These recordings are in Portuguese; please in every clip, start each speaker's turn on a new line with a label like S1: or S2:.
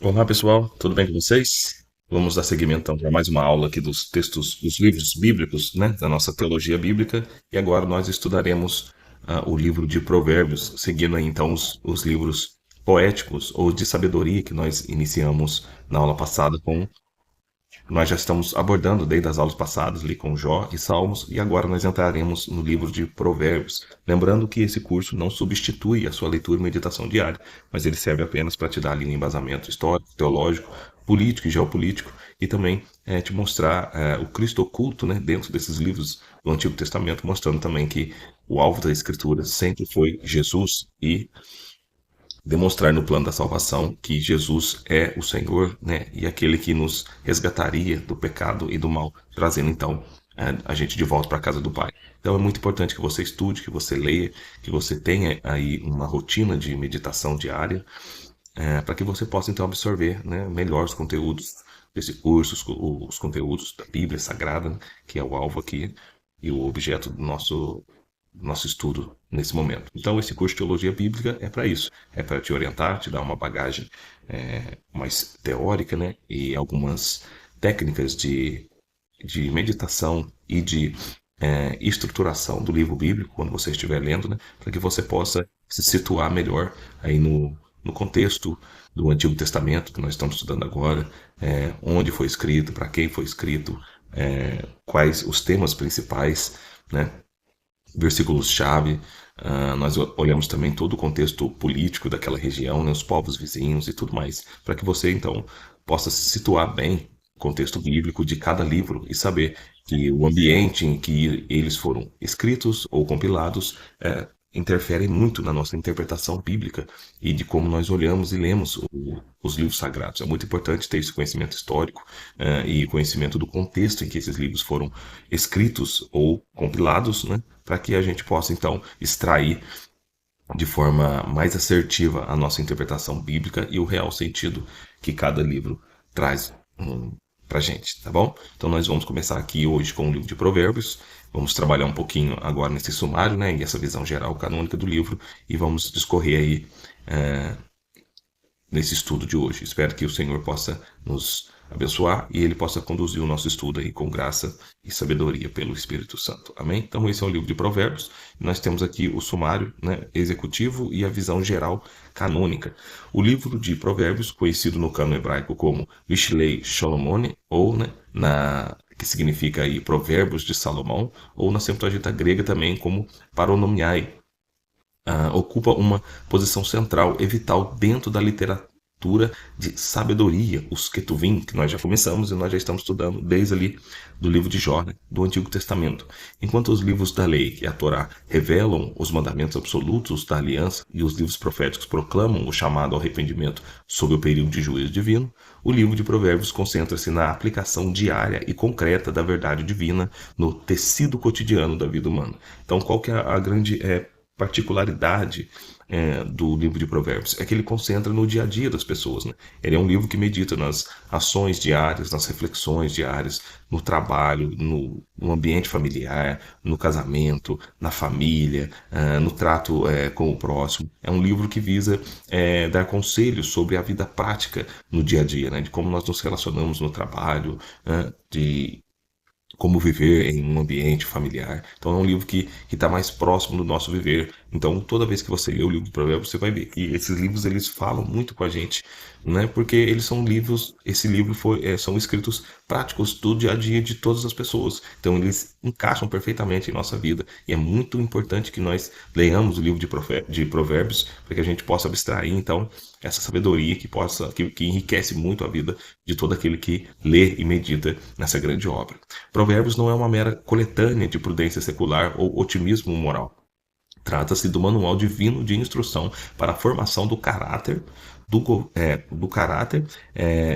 S1: Olá pessoal, tudo bem com vocês? Vamos dar seguimento então para mais uma aula aqui dos textos, dos livros bíblicos, né, da nossa teologia bíblica. E agora nós estudaremos o livro de Provérbios, seguindo aí então os livros poéticos ou de sabedoria que nós iniciamos na aula passada com. Nós já estamos abordando desde as aulas passadas ali com Jó e Salmos, e agora nós entraremos no livro de Provérbios. Lembrando que esse curso não substitui a sua leitura e meditação diária, mas ele serve apenas para te dar ali um embasamento histórico, teológico, político e geopolítico, e também te mostrar o Cristo oculto, né, dentro desses livros do Antigo Testamento, mostrando também que o alvo da Escritura sempre foi Jesus e demonstrar no plano da salvação que Jesus é o Senhor, né, e aquele que nos resgataria do pecado e do mal, trazendo então a gente de volta para a casa do Pai. Então é muito importante que você estude, que você leia, que você tenha aí uma rotina de meditação diária, para que você possa então absorver, né, melhor os conteúdos desse curso, os conteúdos da Bíblia Sagrada, né, que é o alvo aqui e o objeto do nosso estudo nesse momento. Então, esse curso de Teologia Bíblica é para isso, é para te orientar, te dar uma bagagem mais teórica, né, e algumas técnicas de meditação e de estruturação do livro bíblico, quando você estiver lendo, né, para que você possa se situar melhor aí no contexto do Antigo Testamento que nós estamos estudando agora, onde foi escrito, para quem foi escrito, quais os temas principais, né, versículos-chave. Nós olhamos também todo o contexto político daquela região, né, os povos vizinhos e tudo mais, para que você então possa se situar bem no contexto bíblico de cada livro e saber que o ambiente em que eles foram escritos ou compilados interfere muito na nossa interpretação bíblica e de como nós olhamos e lemos os livros sagrados. É muito importante ter esse conhecimento histórico e conhecimento do contexto em que esses livros foram escritos ou compilados, né, para que a gente possa então extrair de forma mais assertiva a nossa interpretação bíblica e o real sentido que cada livro traz para gente, tá bom? Então nós vamos começar aqui hoje com o livro de Provérbios, vamos trabalhar um pouquinho agora nesse sumário, né, e essa visão geral canônica do livro, e vamos discorrer aí nesse estudo de hoje. Espero que o Senhor possa nos abençoar e Ele possa conduzir o nosso estudo aí com graça e sabedoria pelo Espírito Santo. Amém? Então esse é o livro de Provérbios. Nós temos aqui o sumário, né, executivo e a visão geral canônica. O livro de Provérbios, conhecido no cano hebraico como Mishlei Solomone, ou, né, que significa aí Provérbios de Salomão, ou na Septuaginta grega também como Paronomiai, ocupa uma posição central e vital dentro da literatura de sabedoria, os Ketuvim, que nós já começamos e nós já estamos estudando desde ali do livro de Jó, né, do Antigo Testamento. Enquanto os livros da lei e a Torá revelam os mandamentos absolutos da aliança e os livros proféticos proclamam o chamado ao arrependimento sob o período de juízo divino, o livro de Provérbios concentra-se na aplicação diária e concreta da verdade divina no tecido cotidiano da vida humana. Então, qual que é a grande particularidade do livro de Provérbios? É que ele concentra no dia a dia das pessoas, né? Ele é um livro que medita nas ações diárias, nas reflexões diárias, no trabalho, no ambiente familiar, no casamento, na família, no trato com o próximo. É um livro que visa dar conselhos sobre a vida prática no dia a dia, né? De como nós nos relacionamos no trabalho, de como viver em um ambiente familiar. Então é um livro que está mais próximo do nosso viver. Então toda vez que você lê o livro de Provérbios, você vai ver que esses livros eles falam muito com a gente, né? Porque eles são livros, esse livro são escritos práticos do dia a dia de todas as pessoas. Então eles encaixam perfeitamente em nossa vida. E é muito importante que nós leiamos o livro de Provérbios para que a gente possa abstrair então essa sabedoria que enriquece muito a vida de todo aquele que lê e medita nessa grande obra. Provérbios não é uma mera coletânea de prudência secular ou otimismo moral. Trata-se do manual divino de instrução para a formação do caráter,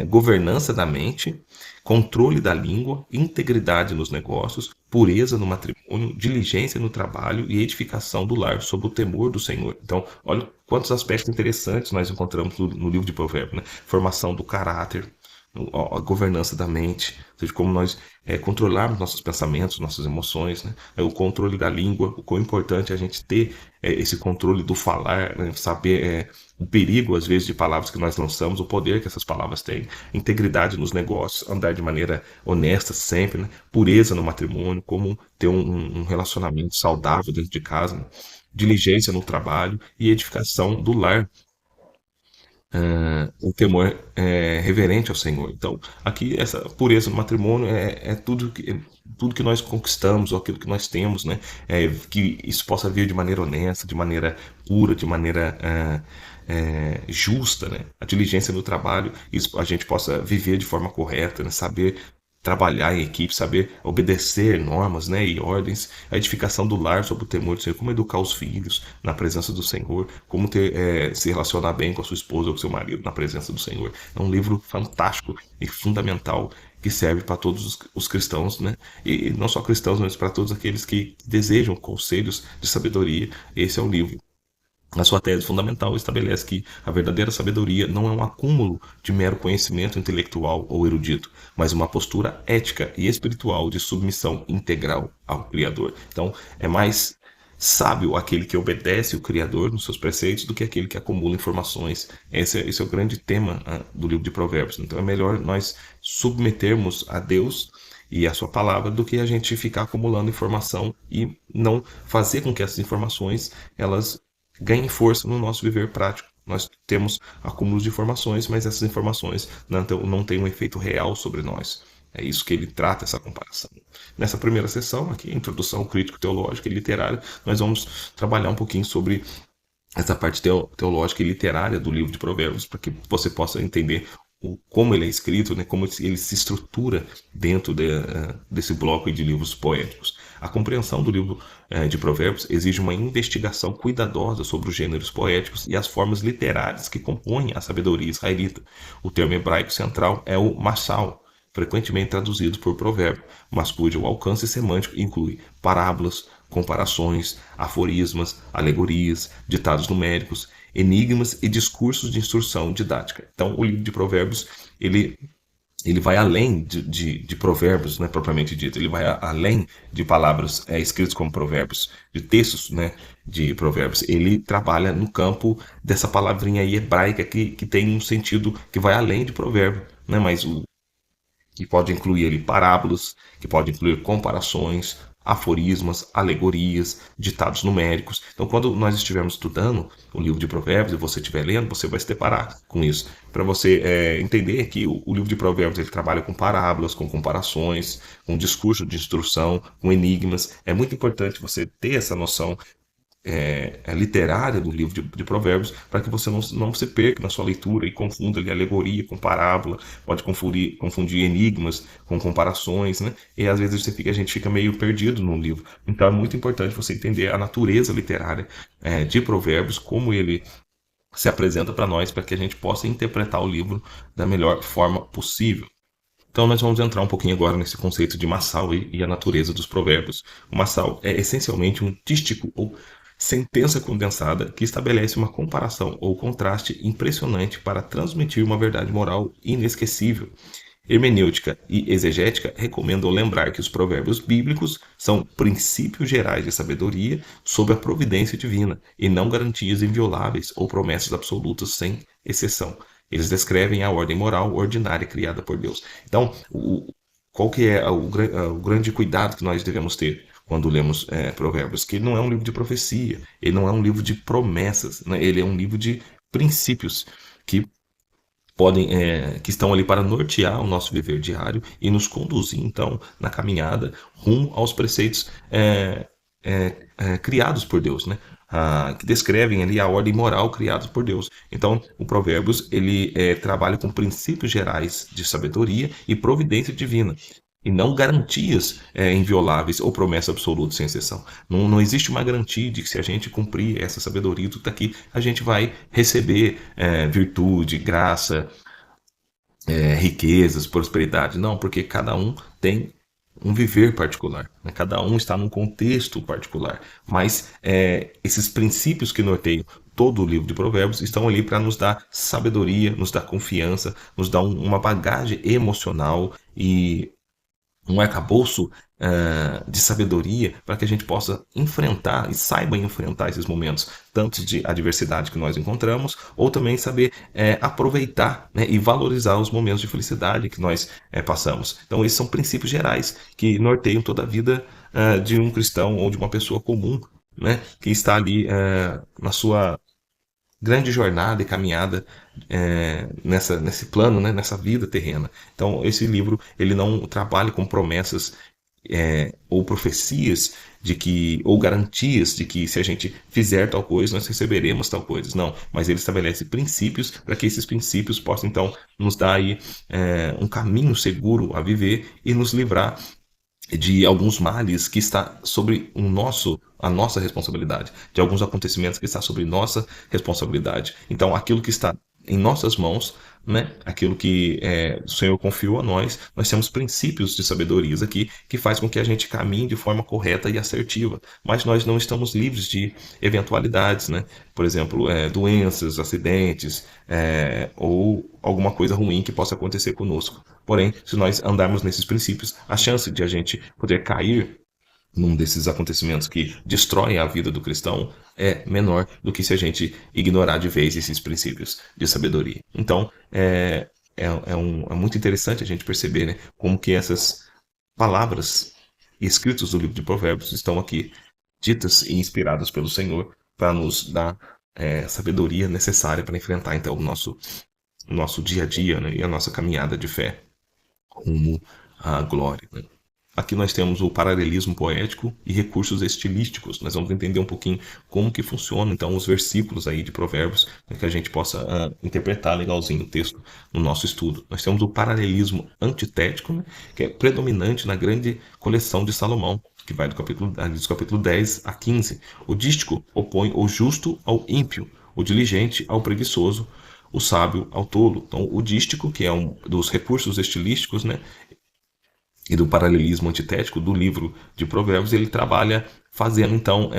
S1: governança da mente, controle da língua, integridade nos negócios, pureza no matrimônio, diligência no trabalho e edificação do lar sob o temor do Senhor. Então, olha quantos aspectos interessantes nós encontramos no livro de Provérbios, né? Formação do caráter, a governança da mente, ou seja, como nós controlarmos nossos pensamentos, nossas emoções, né? O controle da língua, o quão importante é a gente ter esse controle do falar, né? Saber o perigo, às vezes, de palavras que nós lançamos, o poder que essas palavras têm, integridade nos negócios, andar de maneira honesta sempre, né? Pureza no matrimônio, como ter um relacionamento saudável dentro de casa, né? Diligência no trabalho e edificação do lar, o temor reverente ao Senhor. Então, aqui essa pureza no matrimônio é tudo que nós conquistamos, ou aquilo que nós temos, né? Que isso possa vir de maneira honesta, de maneira pura, de maneira justa, né? A diligência no trabalho, isso a gente possa viver de forma correta, né? Saber trabalhar em equipe, saber obedecer normas, né, e ordens, a edificação do lar sob o temor do Senhor, como educar os filhos na presença do Senhor, como se relacionar bem com a sua esposa ou com seu marido na presença do Senhor. É um livro fantástico e fundamental que serve para todos os cristãos, né? E não só cristãos, mas para todos aqueles que desejam conselhos de sabedoria. Esse é o livro. Na sua tese fundamental, estabelece que a verdadeira sabedoria não é um acúmulo de mero conhecimento intelectual ou erudito, mas uma postura ética e espiritual de submissão integral ao Criador. Então, é mais sábio aquele que obedece o Criador nos seus preceitos do que aquele que acumula informações. Esse é o grande tema do livro de Provérbios. Então, é melhor nós submetermos a Deus e a sua palavra do que a gente ficar acumulando informação e não fazer com que essas informações elas ganhem força no nosso viver prático. Nós temos acúmulos de informações, mas essas informações não têm um efeito real sobre nós. É isso que ele trata, essa comparação. Nessa primeira sessão, aqui, introdução crítico-teológica e literária, nós vamos trabalhar um pouquinho sobre essa parte teológica e literária do livro de Provérbios, para que você possa entender como ele é escrito, né, como ele se estrutura dentro desse bloco de livros poéticos. A compreensão do livro de Provérbios exige uma investigação cuidadosa sobre os gêneros poéticos e as formas literárias que compõem a sabedoria israelita. O termo hebraico central é o mashal, frequentemente traduzido por provérbio, mas cujo alcance semântico inclui parábolas, comparações, aforismas, alegorias, ditados numéricos, enigmas e discursos de instrução didática. Então, o livro de Provérbios, ele vai além de provérbios, né, propriamente dito. Ele vai além de palavras escritas como provérbios, de textos, né, de provérbios. Ele trabalha no campo dessa palavrinha aí hebraica que tem um sentido que vai além de provérbio, né, mas que pode incluir ali parábolas, que pode incluir comparações, aforismas, alegorias, ditados numéricos. Então, quando nós estivermos estudando o livro de Provérbios e você estiver lendo, você vai se deparar com isso. Para você entender que o livro de Provérbios ele trabalha com parábolas, com comparações, com discurso de instrução, com enigmas. É muito importante você ter essa noção literária do livro de Provérbios, para que você não se perca na sua leitura e confunda ali alegoria com parábola, pode confundir enigmas com comparações, né? E às vezes a gente fica meio perdido no livro. Então é muito importante você entender a natureza literária de Provérbios, como ele se apresenta para nós, para que a gente possa interpretar o livro da melhor forma possível. Então nós vamos entrar um pouquinho agora nesse conceito de massal e a natureza dos provérbios. O massal é essencialmente um dístico ou sentença condensada que estabelece uma comparação ou contraste impressionante para transmitir uma verdade moral inesquecível. Hermenêutica e exegética recomendam lembrar que os provérbios bíblicos são princípios gerais de sabedoria sob a providência divina e não garantias invioláveis ou promessas absolutas sem exceção. Eles descrevem a ordem moral ordinária criada por Deus. Então, qual que é o grande cuidado que nós devemos ter quando lemos Provérbios? Que ele não é um livro de profecia, ele não é um livro de promessas, né? Ele é um livro de princípios que que estão ali para nortear o nosso viver diário e nos conduzir, então, na caminhada rumo aos preceitos criados por Deus, né? Que descrevem ali a ordem moral criada por Deus. Então, o Provérbios ele trabalha com princípios gerais de sabedoria e providência divina, e não garantias invioláveis ou promessa absoluta sem exceção. Não existe uma garantia de que se a gente cumprir essa sabedoria, tudo aqui, a gente vai receber virtude, graça, riquezas, prosperidade. Não, porque cada um tem um viver particular, né? Cada um está num contexto particular, mas esses princípios que norteiam todo o livro de Provérbios estão ali para nos dar sabedoria, nos dar confiança, nos dar uma bagagem emocional e um arcabouço de sabedoria para que a gente possa enfrentar e saiba enfrentar esses momentos, tanto de adversidade que nós encontramos, ou também saber aproveitar, né, e valorizar os momentos de felicidade que nós passamos. Então, esses são princípios gerais que norteiam toda a vida de um cristão ou de uma pessoa comum, né, que está ali na sua grande jornada e caminhada nesse plano, né, nessa vida terrena. Então, esse livro ele não trabalha com promessas ou profecias de que, ou garantias de que se a gente fizer tal coisa, nós receberemos tal coisa. Não, mas ele estabelece princípios para que esses princípios possam, então, nos dar aí um caminho seguro a viver e nos livrar de alguns males que está sobre a nossa responsabilidade, de alguns acontecimentos que está sobre nossa responsabilidade. Então, aquilo que está em nossas mãos, né, aquilo que o Senhor confiou a nós temos princípios de sabedorias aqui que faz com que a gente caminhe de forma correta e assertiva. Mas nós não estamos livres de eventualidades, né? Por exemplo, doenças, acidentes, ou alguma coisa ruim que possa acontecer conosco. Porém, se nós andarmos nesses princípios, a chance de a gente poder cair num desses acontecimentos que destroem a vida do cristão é menor do que se a gente ignorar de vez esses princípios de sabedoria. Então, é muito interessante a gente perceber, né, como que essas palavras escritas do livro de Provérbios estão aqui ditas e inspiradas pelo Senhor para nos dar sabedoria necessária para enfrentar então o nosso dia a dia, né, e a nossa caminhada de fé rumo à glória, né? Aqui nós temos o paralelismo poético e recursos estilísticos. Nós vamos entender um pouquinho como que funciona, então, os versículos aí de Provérbios, para que a gente possa interpretar legalzinho o texto no nosso estudo. Nós temos o paralelismo antitético, né, que é predominante na grande coleção de Salomão, que vai do capítulo 10 a 15. O dístico opõe o justo ao ímpio, o diligente ao preguiçoso, o sábio ao tolo. Então, o dístico, que é um dos recursos estilísticos, né, e do paralelismo antitético do livro de Provérbios, ele trabalha fazendo então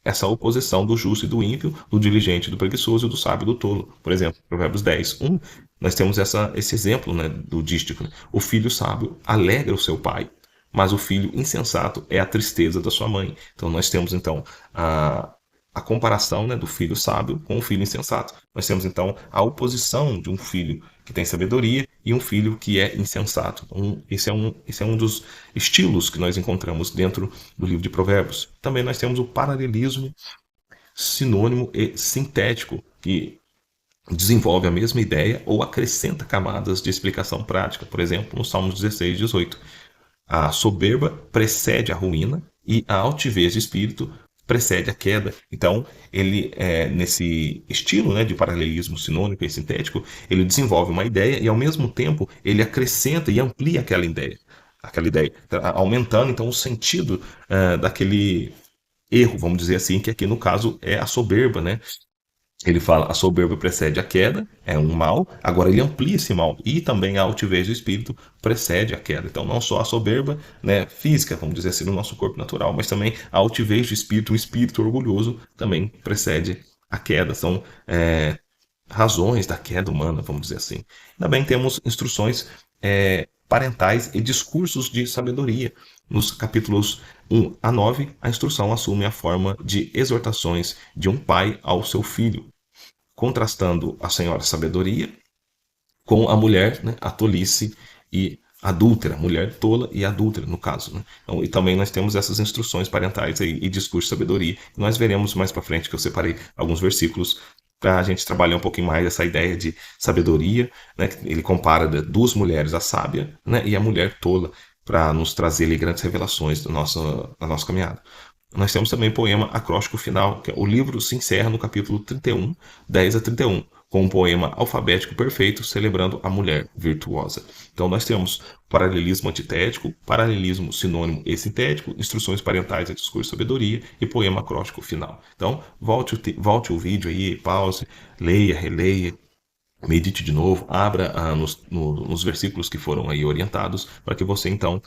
S1: essa oposição do justo e do ímpio, do diligente e do preguiçoso e do sábio e do tolo. Por exemplo, Provérbios 10, 1, nós temos esse exemplo, né, do dístico. Né? O filho sábio alegra o seu pai, mas o filho insensato é a tristeza da sua mãe. Então nós temos então a comparação, né, do filho sábio com o filho insensato. Nós temos então a oposição de um filho que tem sabedoria e um filho que é insensato. Então, esse é um dos estilos que nós encontramos dentro do livro de Provérbios. Também nós temos o paralelismo sinônimo e sintético, que desenvolve a mesma ideia ou acrescenta camadas de explicação prática. Por exemplo, no Salmo 16, 18. A soberba precede a ruína e a altivez de espírito precede a queda. Então, ele, nesse estilo, né, de paralelismo sinônico e sintético, ele desenvolve uma ideia e, ao mesmo tempo, ele acrescenta e amplia aquela ideia, aumentando, então, o sentido daquele erro, vamos dizer assim, que aqui, no caso, é a soberba, né? Ele fala, a soberba precede a queda, é um mal, agora ele amplia esse mal, e também a altivez do espírito precede a queda. Então, não só a soberba, né, física, vamos dizer assim, no nosso corpo natural, mas também a altivez do espírito, o espírito orgulhoso, também precede a queda. São razões da queda humana, vamos dizer assim. Também temos instruções parentais e discursos de sabedoria. Nos capítulos 1 a 9, a instrução assume a forma de exortações de um pai ao seu filho, contrastando a senhora sabedoria com a mulher, né, a tolice e adúltera, mulher tola e adúltera, no caso. Né? Então, e também nós temos essas instruções parentais aí, e discurso de sabedoria. Nós veremos mais para frente, que eu separei alguns versículos para a gente trabalhar um pouquinho mais essa ideia de sabedoria. Né? Ele compara duas mulheres, a sábia, né, e a mulher tola, para nos trazer ali grandes revelações da nossa caminhada. Nós temos também o poema acróstico final, que o livro se encerra no capítulo 31, 10 a 31, com um poema alfabético perfeito celebrando a mulher virtuosa. Então nós temos paralelismo antitético, paralelismo sinônimo e sintético, instruções parentais a discurso de sabedoria e poema acróstico final. Então volte o vídeo aí, pause, leia, releia, medite de novo, abra nos versículos que foram aí orientados, para que você então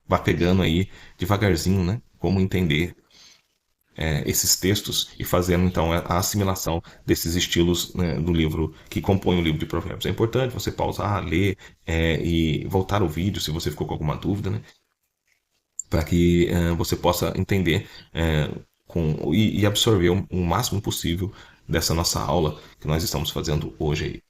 S1: vá pegando aí devagarzinho, né, como entender esses textos e fazendo então a assimilação desses estilos, né, do livro que compõe o livro de Provérbios. É importante você pausar, ler, e voltar ao vídeo se você ficou com alguma dúvida, né, para que você possa entender e absorver o máximo possível dessa nossa aula que nós estamos fazendo hoje aí.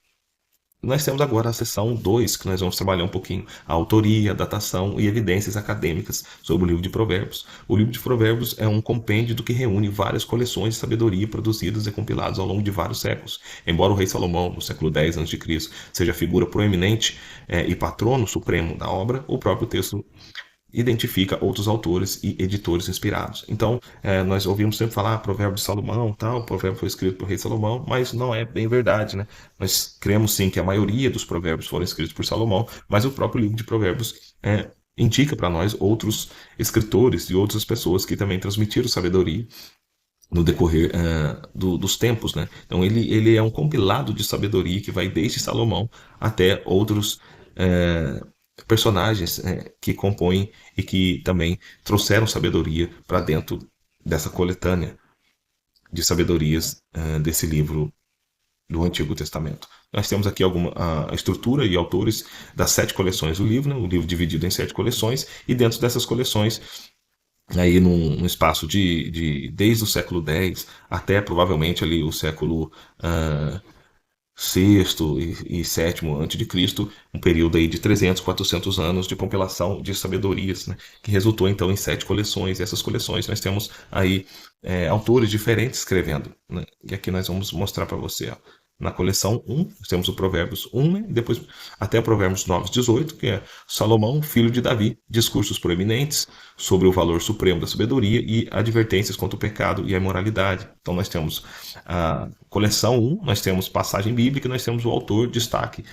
S1: Nós temos agora a seção 2, que nós vamos trabalhar um pouquinho a autoria, datação e evidências acadêmicas sobre o livro de Provérbios. O livro de Provérbios é um compêndio do que reúne várias coleções de sabedoria produzidas e compiladas ao longo de vários séculos. Embora o rei Salomão, no século X a.C., seja a figura proeminente e patrono supremo da obra, o próprio texto identifica outros autores e editores inspirados. Então, nós ouvimos sempre falar Provérbio de Salomão, tal, o provérbio foi escrito por rei Salomão, mas não é bem verdade, né? Nós cremos sim que a maioria dos provérbios foram escritos por Salomão, mas o próprio livro de Provérbios indica para nós outros escritores e outras pessoas que também transmitiram sabedoria no decorrer dos tempos, né? Então ele é um compilado de sabedoria que vai desde Salomão até outros personagens que compõem e que também trouxeram sabedoria para dentro dessa coletânea de sabedorias desse livro do Antigo Testamento. Nós temos aqui a estrutura e autores das 7 coleções do livro, né? O livro dividido em 7 coleções, e dentro dessas coleções aí num espaço desde o século X até provavelmente ali o século sexto e sétimo antes de Cristo, um período aí de 300, 400 anos de compilação de sabedorias, né, que resultou então em 7 coleções. E essas coleções nós temos aí autores diferentes escrevendo, né, e aqui nós vamos mostrar para você, ó. Na coleção 1, nós temos o Provérbios 1, né, e depois até Provérbios 9, 18, que é Salomão, filho de Davi, discursos proeminentes sobre o valor supremo da sabedoria e advertências contra o pecado e a imoralidade. Então nós temos a coleção 1, nós temos passagem bíblica, nós temos o autor, destaque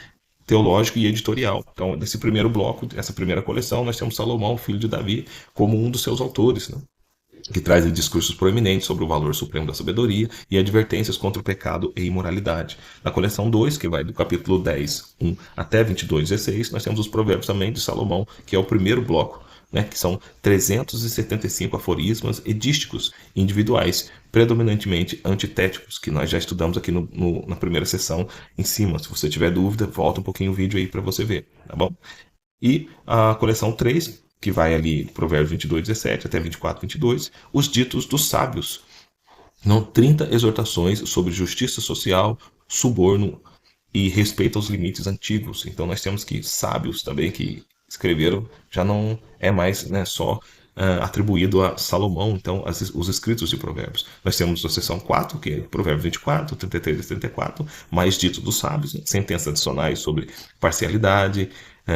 S1: teológico e editorial. Então, nesse primeiro bloco, essa primeira coleção, nós temos Salomão, filho de Davi, como um dos seus autores, né, que traz discursos proeminentes sobre o valor supremo da sabedoria e advertências contra o pecado e imoralidade. Na coleção 2, que vai do capítulo 10, 1 até 22, 16, nós temos os provérbios também de Salomão, que é o primeiro bloco, né, que são 375 aforismas edísticos individuais, predominantemente antitéticos, que nós já estudamos aqui na primeira sessão em cima. Se você tiver dúvida, volta um pouquinho o vídeo aí para você ver, tá bom? E a coleção 3, que vai ali do Provérbios 22, 17 até 24, 22, os ditos dos sábios. Não, 30 exortações sobre justiça social, suborno e respeito aos limites antigos. Então nós temos que sábios também que escreveram, já não é mais, né, só atribuído a Salomão, então os escritos de Provérbios. Nós temos a seção 4, que é Provérbios 24, 33 e 34, mais dito dos sábios, né, sentenças adicionais sobre parcialidade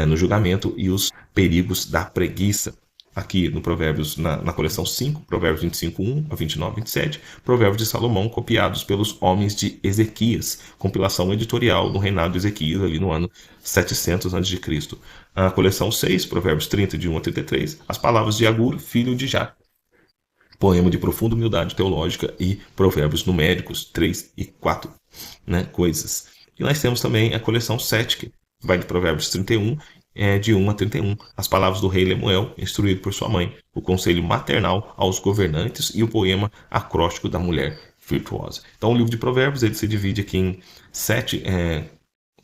S1: no julgamento e os perigos da preguiça. Aqui no Provérbios, na coleção 5, Provérbios 25, 1 a 29, 27, Provérbios de Salomão, copiados pelos homens de Ezequias, compilação editorial do reinado de Ezequias, ali no ano 700 a.C. A coleção 6, Provérbios 30, de 1 a 33, as palavras de Agur, filho de Já, poema de profunda humildade teológica, e provérbios numéricos 3 e 4, né, coisas. E nós temos também a coleção 7, que vai de Provérbios 31, de 1 a 31, as palavras do rei Lemuel, instruído por sua mãe, o conselho maternal aos governantes e o poema acróstico da mulher virtuosa. Então o livro de Provérbios ele se divide aqui em 7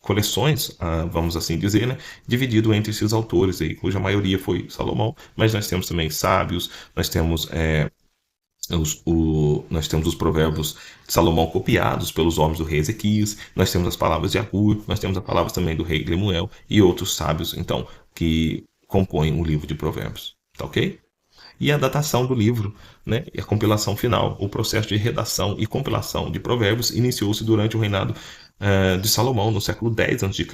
S1: coleções, vamos assim dizer, né, dividido entre esses autores, aí, cuja maioria foi Salomão, mas nós temos também sábios, nós temos nós temos os provérbios de Salomão copiados pelos homens do rei Ezequias, nós temos as palavras de Agur, nós temos as palavras também do rei Lemuel e outros sábios, então, que compõem o livro de Provérbios. Tá ok? E a datação do livro, né, e a compilação final. O processo de redação e compilação de Provérbios iniciou-se durante o reinado de Salomão, no século X a.C.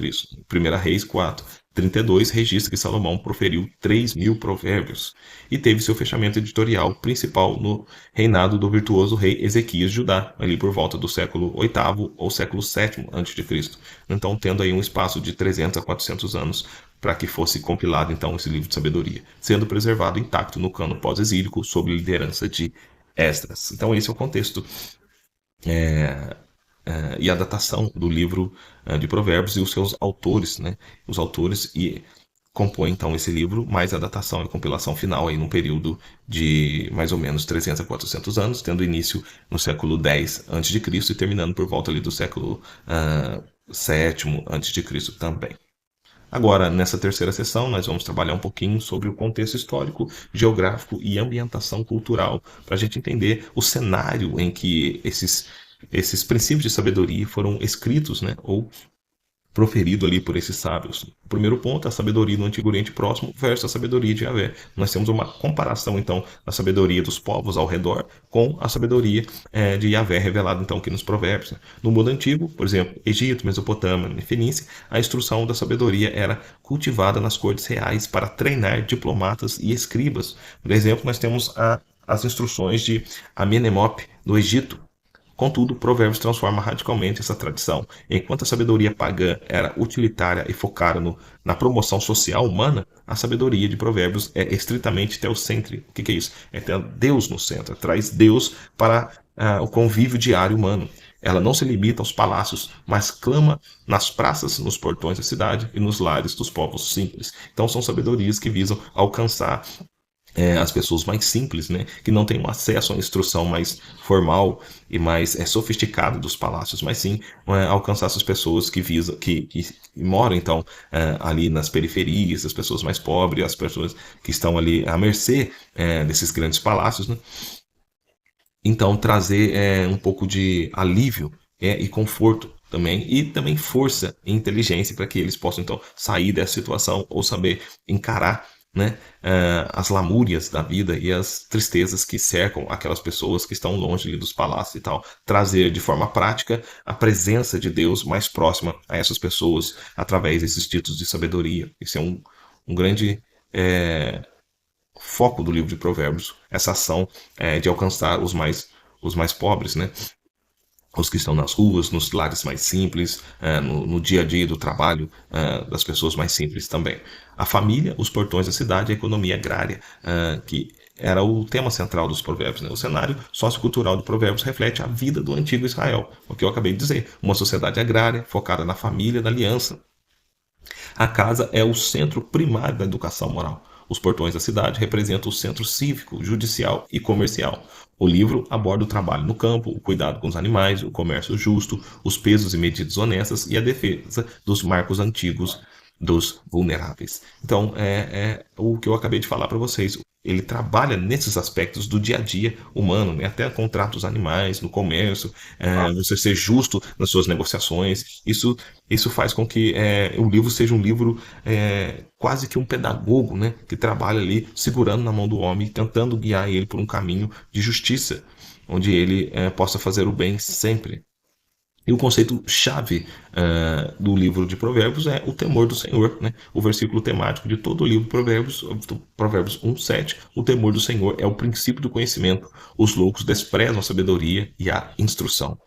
S1: 1 Reis 4, 32 registra que Salomão proferiu 3.000 provérbios e teve seu fechamento editorial principal no reinado do virtuoso rei Ezequias de Judá, ali por volta do século VIII ou século VII a.C. Então, tendo aí um espaço de 300 a 400 anos para que fosse compilado então esse livro de sabedoria, sendo preservado intacto no cano pós-exílico sob liderança de Esdras. Então, esse é o contexto e a datação do livro de Provérbios e os seus autores, né? Os autores e compõe então esse livro, mais a datação e compilação final aí num período de mais ou menos 300 a 400 anos, tendo início no século X a.C. e terminando por volta ali do século VII a.C. também. Agora, nessa terceira sessão, nós vamos trabalhar um pouquinho sobre o contexto histórico, geográfico e ambientação cultural, para a gente entender o cenário em que esses princípios de sabedoria foram escritos, né, ou proferido ali por esses sábios. O primeiro ponto é a sabedoria do Antigo Oriente Próximo versus a sabedoria de Yahvé. Nós temos uma comparação, então, da sabedoria dos povos ao redor com a sabedoria de Yahvé revelada, então, aqui nos Provérbios. No mundo antigo, por exemplo, Egito, Mesopotâmia e Fenícia, a instrução da sabedoria era cultivada nas cortes reais para treinar diplomatas e escribas. Por exemplo, nós temos as instruções de Amenemope, no Egito. Contudo, Provérbios transforma radicalmente essa tradição. Enquanto a sabedoria pagã era utilitária e focada na promoção social humana, a sabedoria de Provérbios é estritamente teocêntrica. O que é isso? É ter Deus no centro, traz Deus para o convívio diário humano. Ela não se limita aos palácios, mas clama nas praças, nos portões da cidade e nos lares dos povos simples. Então são sabedorias que visam alcançar as pessoas mais simples, né, que não têm acesso à instrução mais formal e mais sofisticada dos palácios, mas sim alcançar essas pessoas que moram então ali nas periferias, as pessoas mais pobres, as pessoas que estão ali à mercê desses grandes palácios, né? Então trazer um pouco de alívio e conforto também, e também força e inteligência para que eles possam então sair dessa situação ou saber encarar, né, as lamúrias da vida e as tristezas que cercam aquelas pessoas que estão longe ali dos palácios e tal. Trazer de forma prática a presença de Deus mais próxima a essas pessoas através desses títulos de sabedoria. Isso é um grande foco do livro de Provérbios, essa ação de alcançar os mais pobres, né? Os que estão nas ruas, nos lares mais simples, no dia a dia do trabalho das pessoas mais simples também. A família, os portões da cidade, a economia agrária, que era o tema central dos provérbios. Né? O cenário sociocultural de provérbios reflete a vida do antigo Israel, o que eu acabei de dizer. Uma sociedade agrária, focada na família, na aliança. A casa é o centro primário da educação moral. Os portões da cidade representam o centro cívico, judicial e comercial. O livro aborda o trabalho no campo, o cuidado com os animais, o comércio justo, os pesos e medidas honestas e a defesa dos marcos antigos dos vulneráveis. Então, é o que eu acabei de falar para vocês. Ele trabalha nesses aspectos do dia a dia humano, né? Até contratos os animais, no comércio, você ser justo nas suas negociações. Isso faz com que o livro seja um livro quase que um pedagogo, né? Que trabalha ali segurando na mão do homem, tentando guiar ele por um caminho de justiça, onde ele possa fazer o bem sempre. E o conceito-chave do livro de Provérbios é o temor do Senhor. Né? O versículo temático de todo o livro de Provérbios, Provérbios 1:7, o temor do Senhor é o princípio do conhecimento. Os loucos desprezam a sabedoria e a instrução.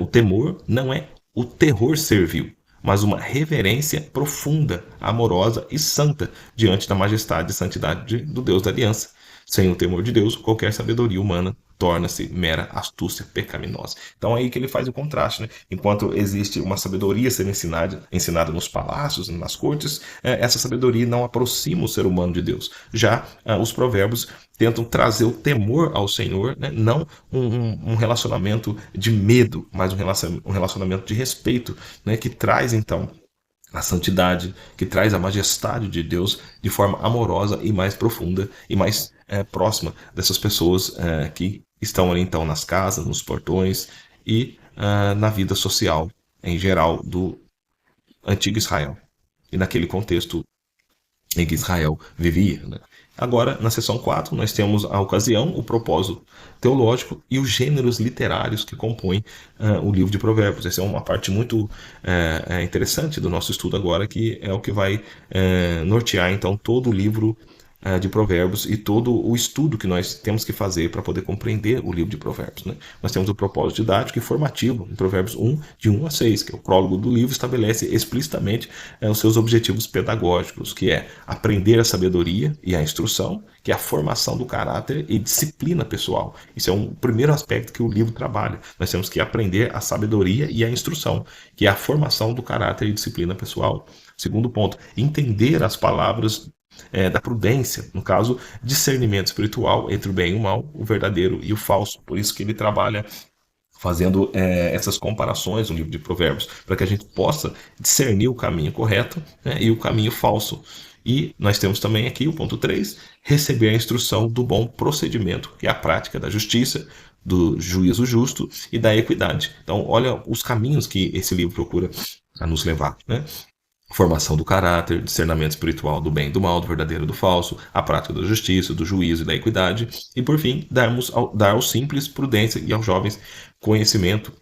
S1: O temor não é o terror servil, mas uma reverência profunda, amorosa e santa diante da majestade e santidade do Deus da aliança. Sem o temor de Deus, qualquer sabedoria humana torna-se mera astúcia pecaminosa. Então é aí que ele faz o contraste, né? Enquanto existe uma sabedoria sendo ensinada nos palácios, nas cortes, essa sabedoria não aproxima o ser humano de Deus. Já os provérbios tentam trazer o temor ao Senhor, né? Não um relacionamento de medo, mas um relacionamento de respeito, né? Que traz então a santidade, que traz a majestade de Deus de forma amorosa e mais profunda e mais próxima dessas pessoas que estão ali então nas casas, nos portões e na vida social em geral do antigo Israel e naquele contexto em que Israel vivia. Né? Agora, na seção 4, nós temos a ocasião, o propósito teológico e os gêneros literários que compõem o livro de Provérbios. Essa é uma parte muito interessante do nosso estudo agora, que é o que vai nortear, então, todo o livro de Provérbios e todo o estudo que nós temos que fazer para poder compreender o livro de Provérbios, né? Nós temos o propósito didático e formativo em Provérbios 1, de 1 a 6, que é o prólogo do livro, estabelece explicitamente os seus objetivos pedagógicos, que é aprender a sabedoria e a instrução, que é a formação do caráter e disciplina pessoal. Isso é um primeiro aspecto que o livro trabalha. Nós temos que aprender a sabedoria e a instrução, que é a formação do caráter e disciplina pessoal. Segundo ponto, entender as palavras da prudência, no caso, discernimento espiritual entre o bem e o mal, o verdadeiro e o falso. Por isso que ele trabalha fazendo essas comparações no livro de Provérbios, para que a gente possa discernir o caminho correto, né, e o caminho falso. E nós temos também aqui o ponto 3, receber a instrução do bom procedimento, que é a prática da justiça, do juízo justo e da equidade. Então, olha os caminhos que esse livro procura a nos levar, né? Formação do caráter, discernimento espiritual do bem e do mal, do verdadeiro e do falso, a prática da justiça, do juízo e da equidade, e por fim, dar aos simples prudência e aos jovens conhecimento,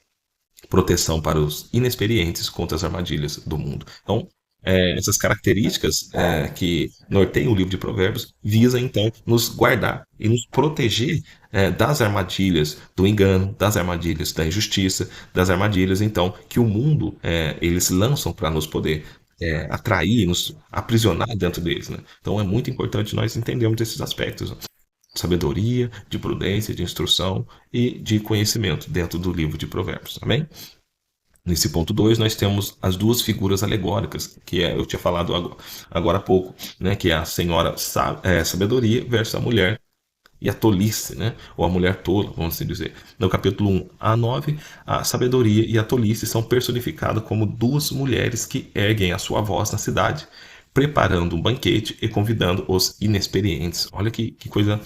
S1: proteção para os inexperientes contra as armadilhas do mundo. Então, essas características que norteiam o livro de Provérbios visa então nos guardar e nos proteger das armadilhas do engano, das armadilhas da injustiça, das armadilhas então que o mundo eles lançam para nos poder atrair, nos aprisionar dentro deles, né? Então é muito importante nós entendermos esses aspectos, né? Sabedoria, de prudência, de instrução e de conhecimento dentro do livro de Provérbios, amém? Nesse ponto 2, nós temos as duas figuras alegóricas, que eu tinha falado agora há pouco, né? Que é a senhora sabedoria versus a mulher e a tolice, né? Ou a mulher tola, vamos assim dizer. No capítulo 1 a 9, a sabedoria e a tolice são personificadas como duas mulheres que erguem a sua voz na cidade, preparando um banquete e convidando os inexperientes. Olha que coisa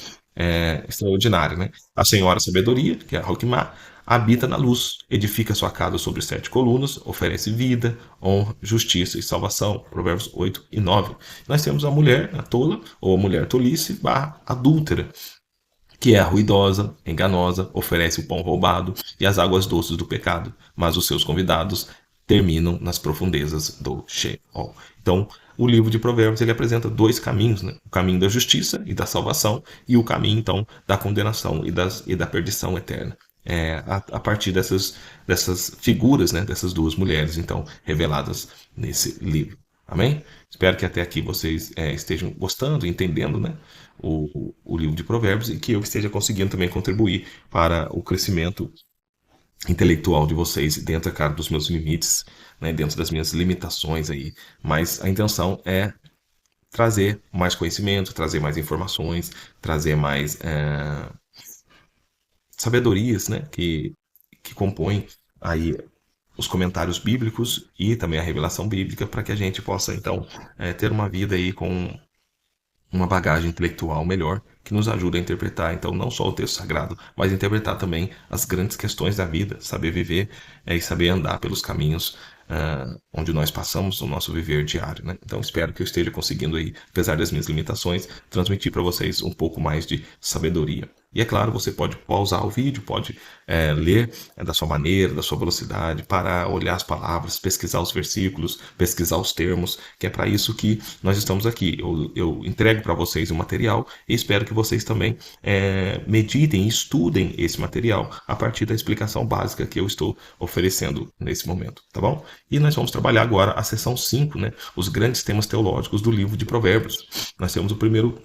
S1: extraordinária, né? A senhora sabedoria, que é a Roquimá, habita na luz, edifica sua casa sobre 7 colunas, oferece vida, honra, justiça e salvação. Provérbios 8 e 9. Nós temos a mulher, a tola, ou a mulher tolice, barra adúltera, que é a ruidosa, enganosa, oferece o pão roubado e as águas doces do pecado, mas os seus convidados terminam nas profundezas do Sheol. Então, o livro de Provérbios ele apresenta dois caminhos, né? O caminho da justiça e da salvação e o caminho, então, da condenação e da perdição eterna. A partir dessas figuras, né? Dessas duas mulheres, então, reveladas nesse livro. Amém? Espero que até aqui vocês estejam gostando, entendendo, né, o livro de Provérbios e que eu esteja conseguindo também contribuir para o crescimento intelectual de vocês dentro, cara, dos meus limites, né, dentro das minhas limitações aí. Mas a intenção é trazer mais conhecimento, trazer mais informações, trazer mais sabedorias, né, que compõem aí os comentários bíblicos e também a revelação bíblica para que a gente possa então ter uma vida aí com uma bagagem intelectual melhor que nos ajuda a interpretar então não só o texto sagrado, mas interpretar também as grandes questões da vida, saber viver e saber andar pelos caminhos onde nós passamos o nosso viver diário, né? Então espero que eu esteja conseguindo aí, apesar das minhas limitações, transmitir para vocês um pouco mais de sabedoria. E é claro, você pode pausar o vídeo, pode ler da sua maneira, da sua velocidade, parar, olhar as palavras, pesquisar os versículos, pesquisar os termos, que é para isso que nós estamos aqui. Eu entrego para vocês o material e espero que vocês também meditem e estudem esse material a partir da explicação básica que eu estou oferecendo nesse momento, tá bom? E nós vamos trabalhar agora a seção 5, né? Os grandes temas teológicos do livro de Provérbios. Nós temos o primeiro,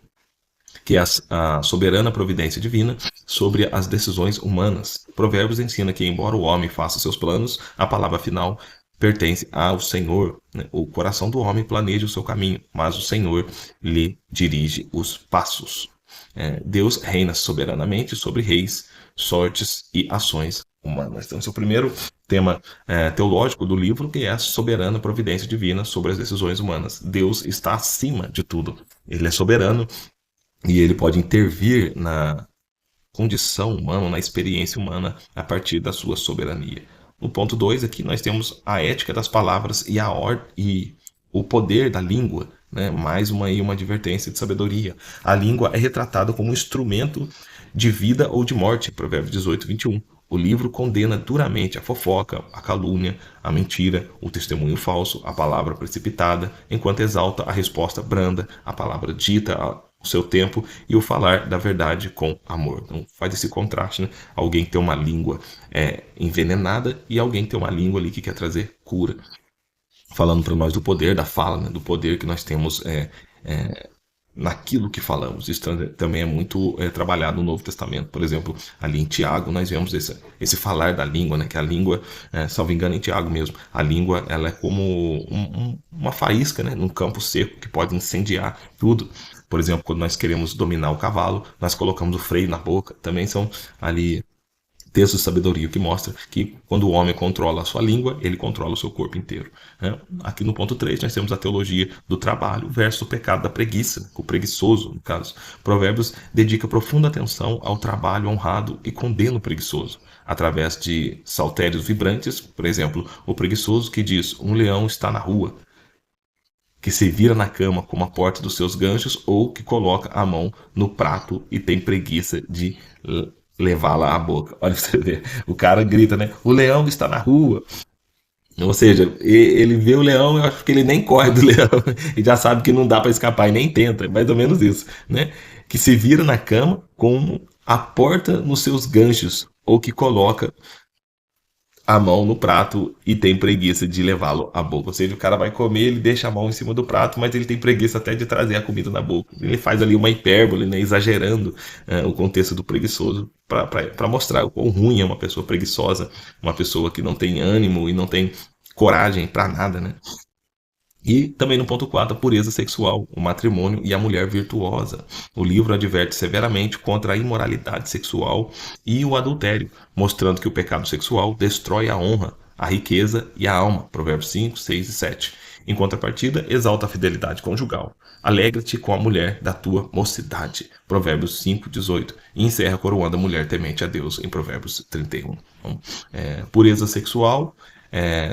S1: que é a soberana providência divina sobre as decisões humanas. Provérbios ensina que, embora o homem faça seus planos, a palavra final pertence ao Senhor, né? O coração do homem planeja o seu caminho, mas o Senhor lhe dirige os passos. Deus reina soberanamente sobre reis, sortes e ações humanas. Então, esse é o primeiro tema teológico do livro, que é a soberana providência divina sobre as decisões humanas. Deus está acima de tudo. Ele é soberano e ele pode intervir na condição humana, na experiência humana, a partir da sua soberania. No ponto 2 aqui nós temos a ética das palavras e o poder da língua, né? Mais uma advertência de sabedoria. A língua é retratada como um instrumento de vida ou de morte, Provérbios 18, 21. O livro condena duramente a fofoca, a calúnia, a mentira, o testemunho falso, a palavra precipitada, enquanto exalta a resposta branda, a palavra dita ao seu tempo e o falar da verdade com amor. Então faz esse contraste, né? Alguém que tem uma língua envenenada e alguém que tem uma língua ali que quer trazer cura. Falando para nós do poder da fala, né? Do poder que nós temos naquilo que falamos. Isso também é muito trabalhado no Novo Testamento. Por exemplo, ali em Tiago, nós vemos esse falar da língua, né? Que a língua, salvo engano, em Tiago mesmo, a língua ela é como uma faísca, né? Num campo seco que pode incendiar tudo. Por exemplo, quando nós queremos dominar o cavalo, nós colocamos o freio na boca. Também são ali texto de sabedoria que mostra que quando o homem controla a sua língua, ele controla o seu corpo inteiro. Né? Aqui no ponto 3 nós temos a teologia do trabalho versus o pecado da preguiça, o preguiçoso, no caso. Provérbios dedica profunda atenção ao trabalho honrado e condena o preguiçoso, através de saltérios vibrantes, por exemplo, o preguiçoso que diz: um leão está na rua, que se vira na cama com a porta dos seus ganchos, ou que coloca a mão no prato e tem preguiça de levá-la à boca. Olha pra você ver. O cara grita, né? O leão está na rua. Ou seja, ele vê o leão, eu acho que ele nem corre do leão e já sabe que não dá para escapar e nem tenta, é mais ou menos isso, né? Que se vira na cama com a porta nos seus ganchos, ou que coloca a mão no prato e tem preguiça de levá-lo à boca. Ou seja, o cara vai comer, ele deixa a mão em cima do prato, mas ele tem preguiça até de trazer a comida na boca. Ele faz ali uma hipérbole, né, exagerando o contexto do preguiçoso para mostrar o quão ruim é uma pessoa preguiçosa, uma pessoa que não tem ânimo e não tem coragem para nada, né? E também no ponto 4, a pureza sexual, o matrimônio e a mulher virtuosa. O livro adverte severamente contra a imoralidade sexual e o adultério, mostrando que o pecado sexual destrói a honra, a riqueza e a alma. Provérbios 5, 6 e 7. Em contrapartida, exalta a fidelidade conjugal. Alegra-te com a mulher da tua mocidade. Provérbios 5, 18. E encerra coroando a mulher temente a Deus em Provérbios 31. Então, pureza sexual,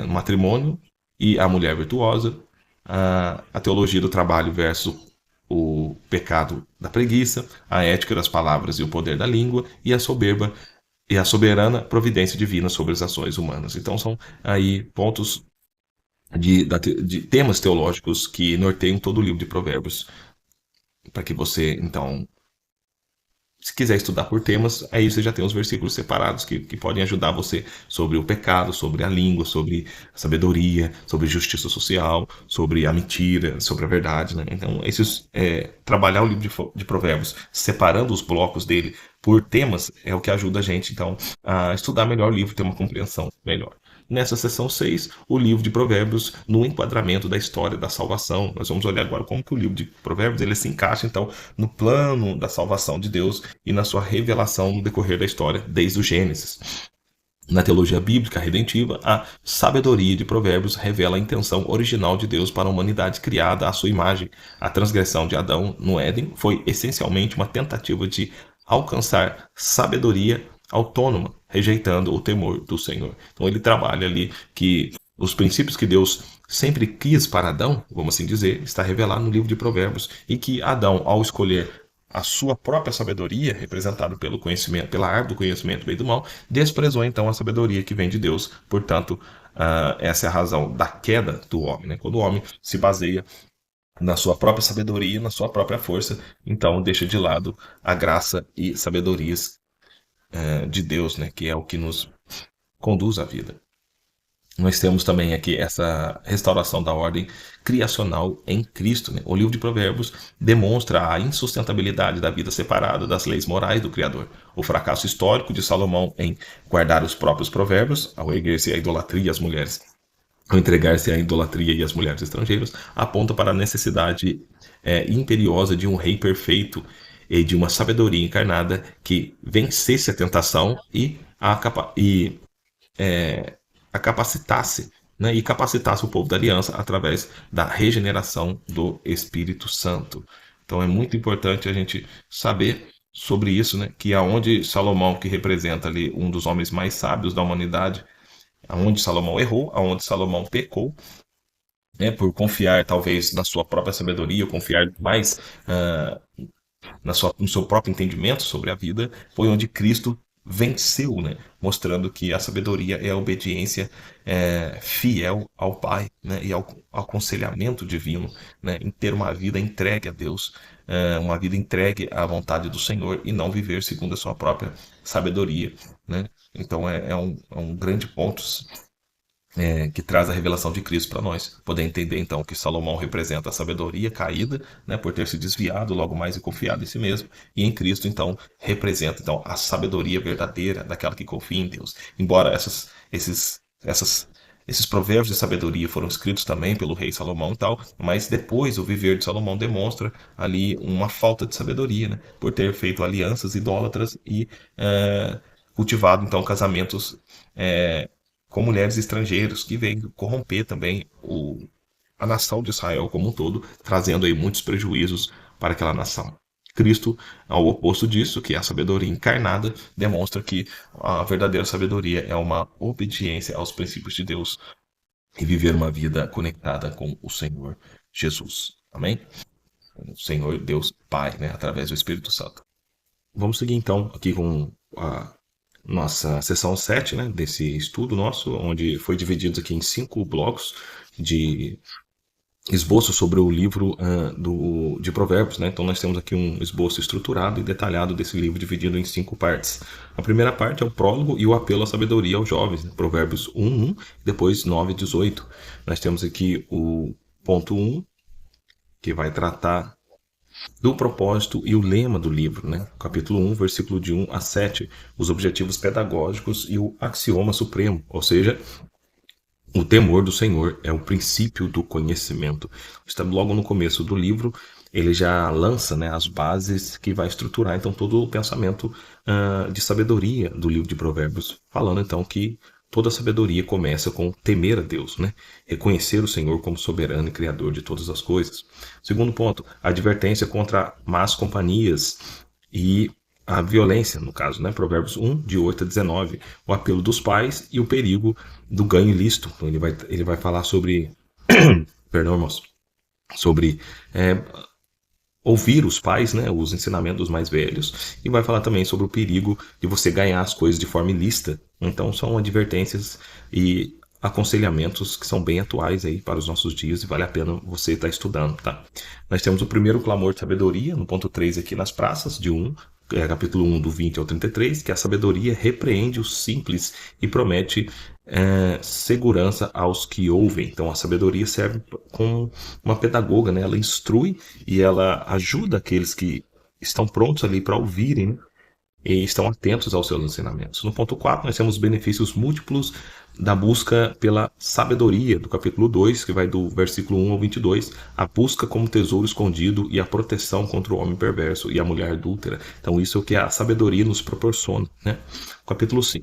S1: matrimônio e a mulher virtuosa, a teologia do trabalho versus o pecado da preguiça, a ética das palavras e o poder da língua, e a soberba e a soberana providência divina sobre as ações humanas. Então são aí pontos de temas teológicos que norteiam todo o livro de Provérbios, para que você então, se quiser estudar por temas, aí você já tem os versículos separados que podem ajudar você sobre o pecado, sobre a língua, sobre a sabedoria, sobre justiça social, sobre a mentira, sobre a verdade, né? Então, trabalhar o livro de Provérbios, separando os blocos dele por temas, é o que ajuda a gente, então, a estudar melhor o livro, ter uma compreensão melhor. Nessa seção 6, o livro de Provérbios no enquadramento da história da salvação. Nós vamos olhar agora como que o livro de Provérbios ele se encaixa, então, no plano da salvação de Deus e na sua revelação no decorrer da história, desde o Gênesis. Na teologia bíblica redentiva, a sabedoria de Provérbios revela a intenção original de Deus para a humanidade criada à sua imagem. A transgressão de Adão no Éden foi essencialmente uma tentativa de alcançar sabedoria autônoma, rejeitando o temor do Senhor. Então ele trabalha ali que os princípios que Deus sempre quis para Adão, vamos assim dizer, está revelado no livro de Provérbios, e que Adão, ao escolher a sua própria sabedoria, representada pelo conhecimento, pela árvore do conhecimento do bem e do mal, desprezou então a sabedoria que vem de Deus. Portanto, essa é a razão da queda do homem, né? Quando o homem se baseia na sua própria sabedoria, na sua própria força, então deixa de lado a graça e sabedorias de Deus, né? Que é o que nos conduz à vida. Nós temos também aqui essa restauração da ordem criacional em Cristo, né? O livro de Provérbios demonstra a insustentabilidade da vida separada das leis morais do Criador. O fracasso histórico de Salomão em guardar os próprios provérbios, ao erguer-se à idolatria e às mulheres, ao entregar-se à idolatria e às mulheres estrangeiras, aponta para a necessidade imperiosa de um rei perfeito e de uma sabedoria encarnada que vencesse a tentação a capacitasse, né, e capacitasse o povo da aliança através da regeneração do Espírito Santo. Então é muito importante a gente saber sobre isso, né, que aonde Salomão, que representa ali um dos homens mais sábios da humanidade, aonde Salomão errou, aonde Salomão pecou, né, por confiar talvez na sua própria sabedoria, confiar mais no seu próprio entendimento sobre a vida, foi onde Cristo venceu, né? Mostrando que a sabedoria é a obediência fiel ao Pai, né? E ao aconselhamento divino, né? Em ter uma vida entregue a Deus, uma vida entregue à vontade do Senhor e não viver segundo a sua própria sabedoria, né? Então é um grande ponto que traz a revelação de Cristo para nós. Poder entender então que Salomão representa a sabedoria caída, né, por ter se desviado logo mais e confiado em si mesmo, e em Cristo então representa então a sabedoria verdadeira daquela que confia em Deus. Embora esses provérbios de sabedoria foram escritos também pelo rei Salomão e tal, mas depois o viver de Salomão demonstra ali uma falta de sabedoria, né, por ter feito alianças idólatras e cultivado então casamentos com mulheres estrangeiras, que vêm corromper também a nação de Israel como um todo, trazendo aí muitos prejuízos para aquela nação. Cristo, ao oposto disso, que é a sabedoria encarnada, demonstra que a verdadeira sabedoria é uma obediência aos princípios de Deus e viver uma vida conectada com o Senhor Jesus. Amém? O Senhor Deus Pai, né? Através do Espírito Santo. Vamos seguir então aqui com a nossa sessão 7, né, desse estudo nosso, onde foi dividido aqui em 5 blocos de esboço sobre o livro de Provérbios, né? Então nós temos aqui um esboço estruturado e detalhado desse livro, dividido em 5 partes. A primeira parte é o prólogo e o apelo à sabedoria aos jovens, né? Provérbios 1:1, depois 9:18. Nós temos aqui o ponto 1, que vai tratar do propósito e o lema do livro, né? Capítulo 1, versículo de 1 a 7, os objetivos pedagógicos e o axioma supremo, ou seja, o temor do Senhor é o princípio do conhecimento. Está logo no começo do livro, ele já lança, né, as bases que vai estruturar então todo o pensamento de sabedoria do livro de Provérbios, falando então que toda sabedoria começa com temer a Deus, né? Reconhecer o Senhor como soberano e criador de todas as coisas. Segundo ponto, a advertência contra más companhias e a violência, no caso, né? Provérbios 1, de 8 a 19, o apelo dos pais e o perigo do ganho ilícito. Então, ele vai falar sobre, perdão, irmãos, sobre ouvir os pais, né, os ensinamentos dos mais velhos, e vai falar também sobre o perigo de você ganhar as coisas de forma ilícita. Então são advertências e aconselhamentos que são bem atuais aí para os nossos dias e vale a pena você estar estudando, tá? Nós temos o primeiro clamor de sabedoria, no ponto 3 aqui nas praças, de 1, capítulo 1, do 20 ao 33, que a sabedoria repreende os simples e promete segurança aos que ouvem. Então a sabedoria serve como uma pedagoga, né? Ela instrui e ela ajuda aqueles que estão prontos ali para ouvirem, né? E estão atentos aos seus ensinamentos. No ponto 4, nós temos benefícios múltiplos da busca pela sabedoria, do capítulo 2, que vai do versículo 1 ao 22, a busca como tesouro escondido e a proteção contra o homem perverso e a mulher adúltera. Então isso é o que a sabedoria nos proporciona, né?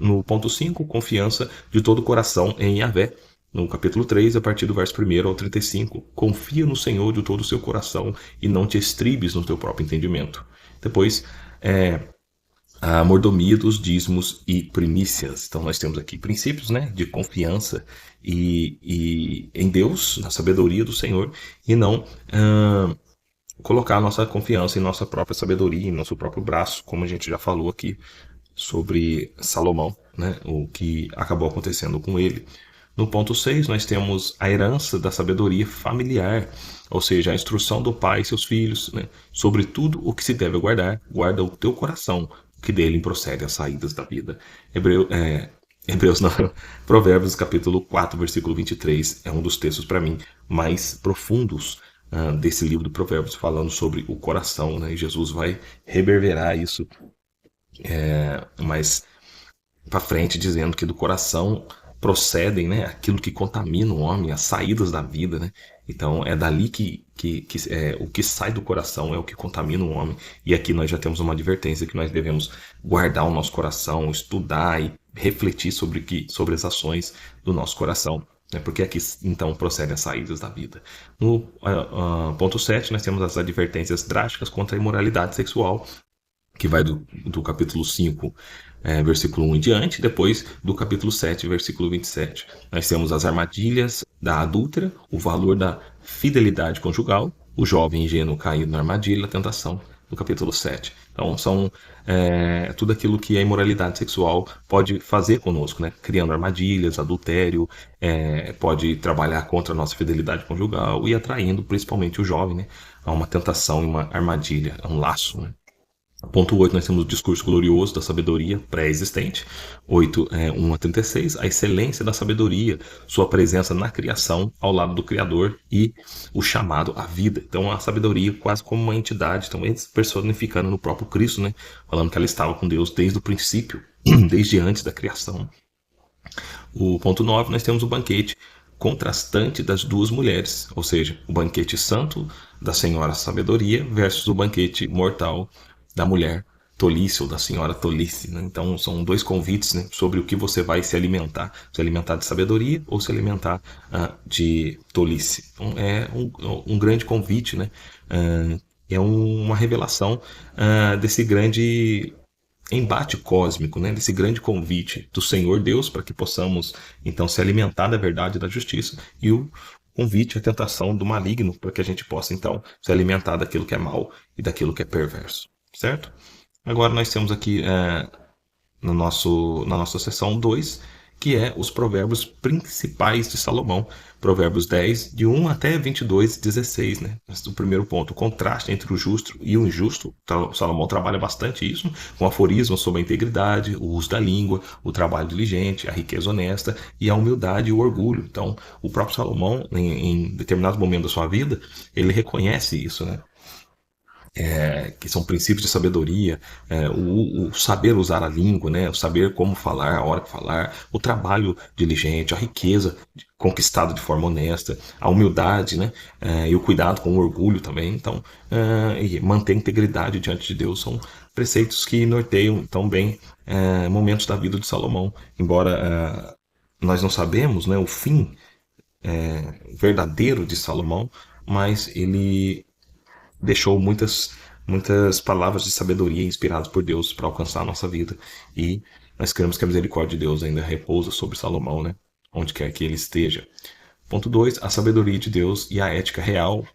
S1: No ponto 5, confiança de todo o coração em Yahvé. No capítulo 3, a partir do verso 1 ao 35, confia no Senhor de todo o seu coração e não te estribes no teu próprio entendimento. Depois, a mordomia dos dízimos e primícias. Então nós temos aqui princípios, né, de confiança e em Deus, na sabedoria do Senhor, e não colocar a nossa confiança em nossa própria sabedoria, em nosso próprio braço, como a gente já falou aqui sobre Salomão, né, o que acabou acontecendo com ele. No ponto 6, nós temos a herança da sabedoria familiar, ou seja, a instrução do pai e seus filhos, né, sobre tudo o que se deve guardar, guarda o teu coração, que dele procede as saídas da vida. Hebreus não, Provérbios capítulo 4, versículo 23, é um dos textos para mim mais profundos desse livro de Provérbios, falando sobre o coração, né, e Jesus vai reverberar isso mais para frente, dizendo que do coração procedem, né, aquilo que contamina o homem, as saídas da vida, né? Então é dali que o que sai do coração é o que contamina o homem. E aqui nós já temos uma advertência que nós devemos guardar o nosso coração, estudar e refletir sobre as ações do nosso coração, né? Porque aqui então procedem as saídas da vida. No ponto 7, nós temos as advertências drásticas contra a imoralidade sexual, que vai do capítulo 5, versículo 1 em diante, depois do capítulo 7, versículo 27. Nós temos as armadilhas da adúltera, o valor da fidelidade conjugal, o jovem ingênuo caído na armadilha, a tentação do capítulo 7. Então, são tudo aquilo que a imoralidade sexual pode fazer conosco, né? Criando armadilhas, adultério, pode trabalhar contra a nossa fidelidade conjugal e atraindo principalmente o jovem, né? A uma tentação e uma armadilha, a um laço, né? Ponto 8, nós temos o discurso glorioso da sabedoria pré-existente. 8, 1 a 36, a excelência da sabedoria, sua presença na criação ao lado do Criador e o chamado à vida. Então, a sabedoria quase como uma entidade, então, personificando no próprio Cristo, né? Falando que ela estava com Deus desde o princípio, desde antes da criação. O ponto 9, nós temos o banquete contrastante das duas mulheres, ou seja, o banquete santo da senhora sabedoria versus o banquete mortal da mulher tolice ou da senhora tolice. Né? Então são dois convites, né, sobre o que você vai se alimentar de sabedoria ou se alimentar de tolice. Então é um grande convite, né? É uma revelação desse grande embate cósmico, né, desse grande convite do Senhor Deus para que possamos então se alimentar da verdade e da justiça, e o convite à tentação do maligno para que a gente possa então se alimentar daquilo que é mal e daquilo que é perverso, certo? Agora nós temos aqui na nossa seção 2, que é os provérbios principais de Salomão. Provérbios 10, de 1 até 22, 16. Né? O primeiro ponto, o contraste entre o justo e o injusto. Salomão trabalha bastante isso, com aforismos sobre a integridade, o uso da língua, o trabalho diligente, a riqueza honesta e a humildade e o orgulho. Então, o próprio Salomão, em determinado momento da sua vida, ele reconhece isso, né? Que são princípios de sabedoria, o saber usar a língua, né, o saber como falar, a hora que falar, o trabalho diligente, a riqueza conquistada de forma honesta, a humildade, né, e o cuidado com o orgulho também. Então, e manter a integridade diante de Deus são preceitos que norteiam tão bem momentos da vida de Salomão. Embora nós não sabemos, né, o fim verdadeiro de Salomão, mas ele deixou muitas palavras de sabedoria inspiradas por Deus para alcançar a nossa vida. E nós queremos que a misericórdia de Deus ainda repousa sobre Salomão, né? Onde quer que ele esteja. Ponto 2, a sabedoria de Deus e a ética real.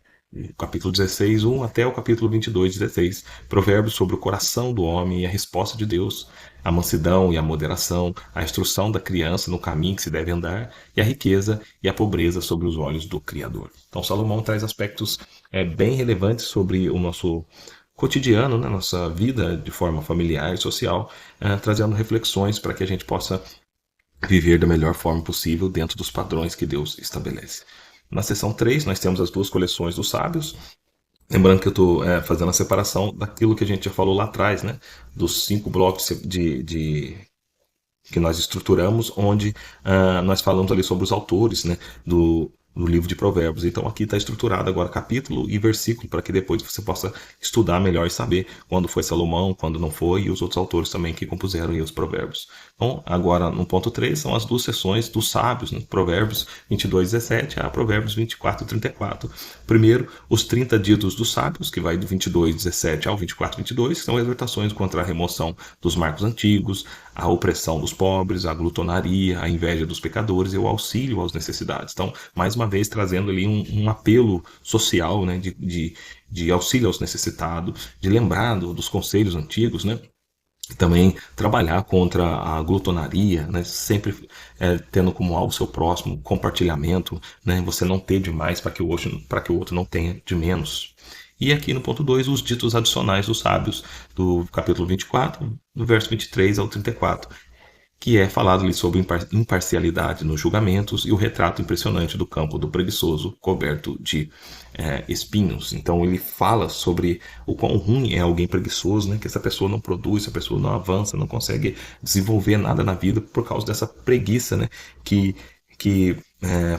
S1: Capítulo 16, 1 até o capítulo 22, 16. Provérbios sobre o coração do homem e a resposta de Deus. A mansidão e a moderação, a instrução da criança no caminho que se deve andar, e a riqueza e a pobreza sobre os olhos do Criador. Então, Salomão traz aspectos bem relevantes sobre o nosso cotidiano, né, nossa vida de forma familiar e social, trazendo reflexões para que a gente possa viver da melhor forma possível dentro dos padrões que Deus estabelece. Na seção 3, nós temos as duas coleções dos sábios. Lembrando que eu estou fazendo a separação daquilo que a gente já falou lá atrás, né? Dos 5 blocos que nós estruturamos, onde nós falamos ali sobre os autores, né? Do livro de Provérbios. Então aqui está estruturado agora capítulo e versículo, para que depois você possa estudar melhor e saber quando foi Salomão, quando não foi, e os outros autores também que compuseram aí os Provérbios. Então, agora no ponto 3 são as duas sessões dos sábios, né? Provérbios 22, 17 a Provérbios 24, 34. Primeiro, os 30 ditos dos sábios, que vai do 22, 17 ao 24, 22, que são exortações contra a remoção dos marcos antigos, a opressão dos pobres, a glutonaria, a inveja dos pecadores e o auxílio aos necessitados. Então, mais uma vez, trazendo ali um apelo social, né, de auxílio aos necessitados, de lembrar dos conselhos antigos, né? Também trabalhar contra a glutonaria, né? Sempre tendo como alvo o seu próximo, compartilhamento, né? Você não ter demais para que o outro não tenha de menos. E aqui no ponto 2, os ditos adicionais dos sábios, do capítulo 24, do verso 23 ao 34, que é falado ali sobre imparcialidade nos julgamentos e o retrato impressionante do campo do preguiçoso coberto de espinhos. Então ele fala sobre o quão ruim é alguém preguiçoso, né? Que essa pessoa não produz, essa pessoa não avança, não consegue desenvolver nada na vida por causa dessa preguiça, né? Que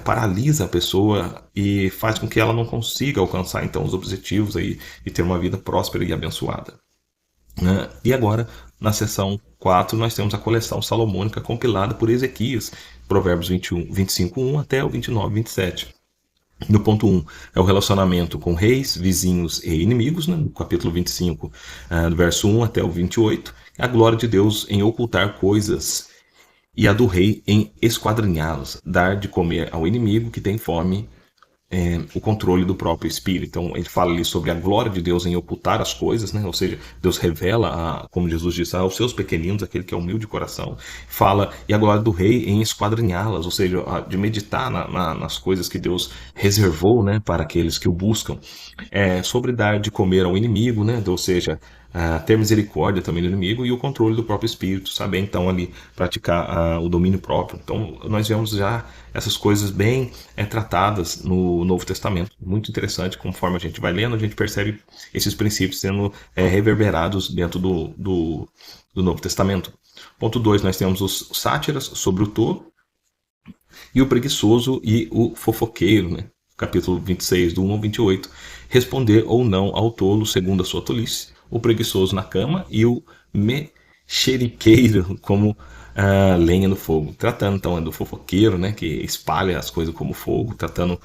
S1: paralisa a pessoa e faz com que ela não consiga alcançar então os objetivos aí, e ter uma vida próspera e abençoada. E agora, na seção 4, nós temos a coleção salomônica compilada por Ezequias, Provérbios 25, 1 até o 29, 27. No ponto 1 é o relacionamento com reis, vizinhos e inimigos, né? No capítulo 25, do verso 1 até o 28, a glória de Deus em ocultar coisas e a do rei em esquadrinhá-las, dar de comer ao inimigo que tem fome o controle do próprio espírito. Então, ele fala ali sobre a glória de Deus em ocultar as coisas, né? Ou seja, Deus revela, como Jesus disse, aos seus pequeninos, aquele que é humilde de coração. Fala, e a glória do rei em esquadrinhá-las, ou seja, de meditar nas coisas que Deus reservou, né, para aqueles que o buscam. Sobre dar de comer ao inimigo, né? Ou seja, ter misericórdia também do inimigo e o controle do próprio espírito, saber então ali praticar o domínio próprio. Então nós vemos já essas coisas bem tratadas no Novo Testamento. Muito interessante, conforme a gente vai lendo, a gente percebe esses princípios sendo reverberados dentro do Novo Testamento. Ponto 2, nós temos os sátiras sobre o tolo e o preguiçoso e o fofoqueiro, né? Capítulo 26, do 1 ao 28. Responder ou não ao tolo segundo a sua tolice, o preguiçoso na cama e o mexeriqueiro como lenha no fogo. Tratando então do fofoqueiro, né, que espalha as coisas como fogo, tratando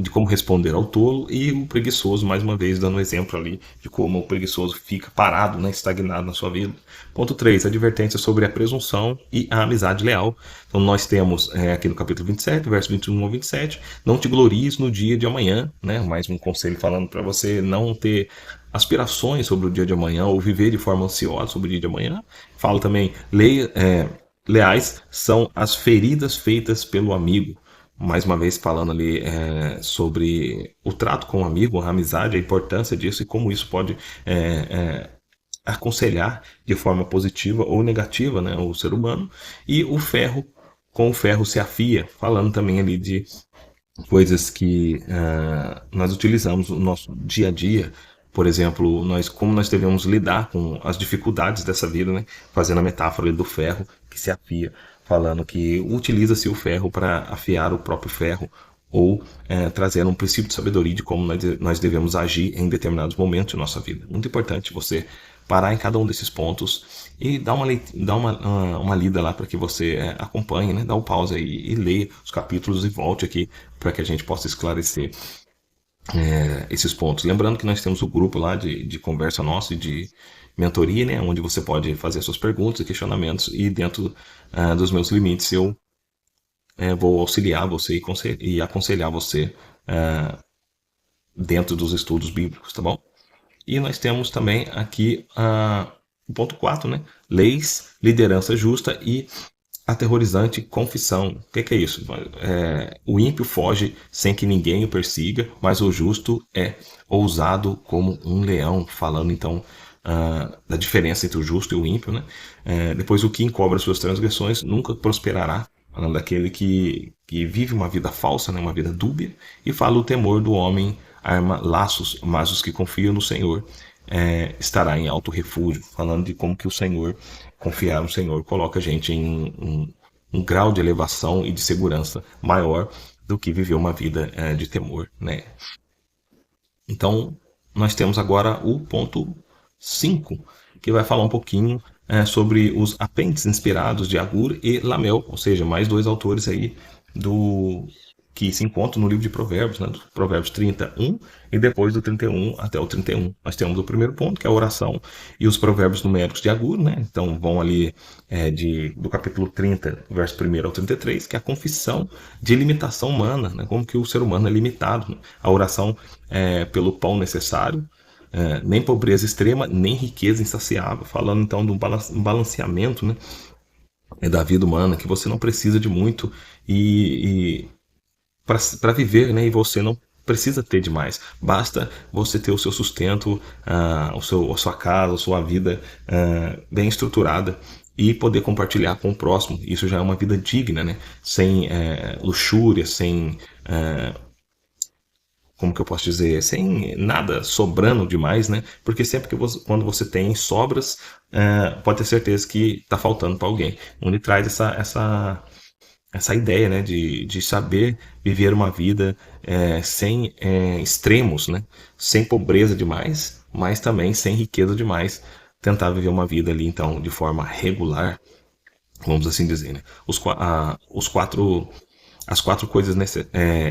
S1: de como responder ao tolo, e o preguiçoso, mais uma vez, dando um exemplo ali de como o preguiçoso fica parado, né, estagnado na sua vida. Ponto 3, advertência sobre a presunção e a amizade leal. Então nós temos aqui no capítulo 27, verso 21 ao 27, não te glories no dia de amanhã, né, mais um conselho falando para você não ter aspirações sobre o dia de amanhã ou viver de forma ansiosa sobre o dia de amanhã. Fala também, leais são as feridas feitas pelo amigo. Mais uma vez falando ali sobre o trato com o amigo, a amizade, a importância disso e como isso pode aconselhar de forma positiva ou negativa, né, o ser humano. E o ferro, com o ferro se afia, falando também ali de coisas que nós utilizamos no nosso dia a dia. Por exemplo, como nós devemos lidar com as dificuldades dessa vida, né? Fazendo a metáfora do ferro que se afia, falando que utiliza-se o ferro para afiar o próprio ferro, ou trazendo um princípio de sabedoria de como nós devemos agir em determinados momentos de nossa vida. Muito importante você parar em cada um desses pontos e dar uma lida lá para que você acompanhe, né? Dá um pause aí e leia os capítulos e volte aqui para que a gente possa esclarecer esses pontos. Lembrando que nós temos o grupo lá de conversa nosso e de mentoria, né, onde você pode fazer suas perguntas e questionamentos, e dentro dos meus limites eu vou auxiliar você e aconselhar você dentro dos estudos bíblicos, tá bom? E nós temos também aqui o ponto 4, né? Leis, liderança justa e aterrorizante confissão. O que é isso? O ímpio foge sem que ninguém o persiga, mas o justo é ousado como um leão. Falando então da diferença entre o justo e o ímpio, né? Depois, o que encobra suas transgressões nunca prosperará. Falando daquele que vive uma vida falsa, né? Uma vida dúbia. E fala, o temor do homem arma laços, mas os que confiam no Senhor estará em alto refúgio. Falando de como que o Senhor, confiar no Senhor, coloca a gente em um grau de elevação e de segurança maior do que viver uma vida de temor, né? Então, nós temos agora o ponto 5, que vai falar um pouquinho sobre os apêndices inspirados de Agur e Lamel, ou seja, mais dois autores aí que se encontram no livro de Provérbios, né, do Provérbios 31 e depois do 31 até o 31. Nós temos o primeiro ponto, que é a oração, e os provérbios numéricos de Agur, né? Então vão ali do capítulo 30, verso 1 ao 33, que é a confissão de limitação humana, né? Como que o ser humano é limitado, né? A oração pelo pão necessário, nem pobreza extrema, nem riqueza insaciável, falando então de um balanceamento, né, da vida humana, que você não precisa de muito e para viver, né, e você não precisa ter demais, basta você ter o seu sustento, a sua casa, a sua vida bem estruturada e poder compartilhar com o próximo. Isso já é uma vida digna, né, sem luxúria, sem como que eu posso dizer, sem nada sobrando demais, né? Porque sempre quando você tem sobras, pode ter certeza que está faltando para alguém. Onde traz essa ideia, né, de saber viver uma vida sem extremos, né? Sem pobreza demais, mas também sem riqueza demais. Tentar viver uma vida ali, então, de forma regular, vamos assim dizer, né? As quatro coisas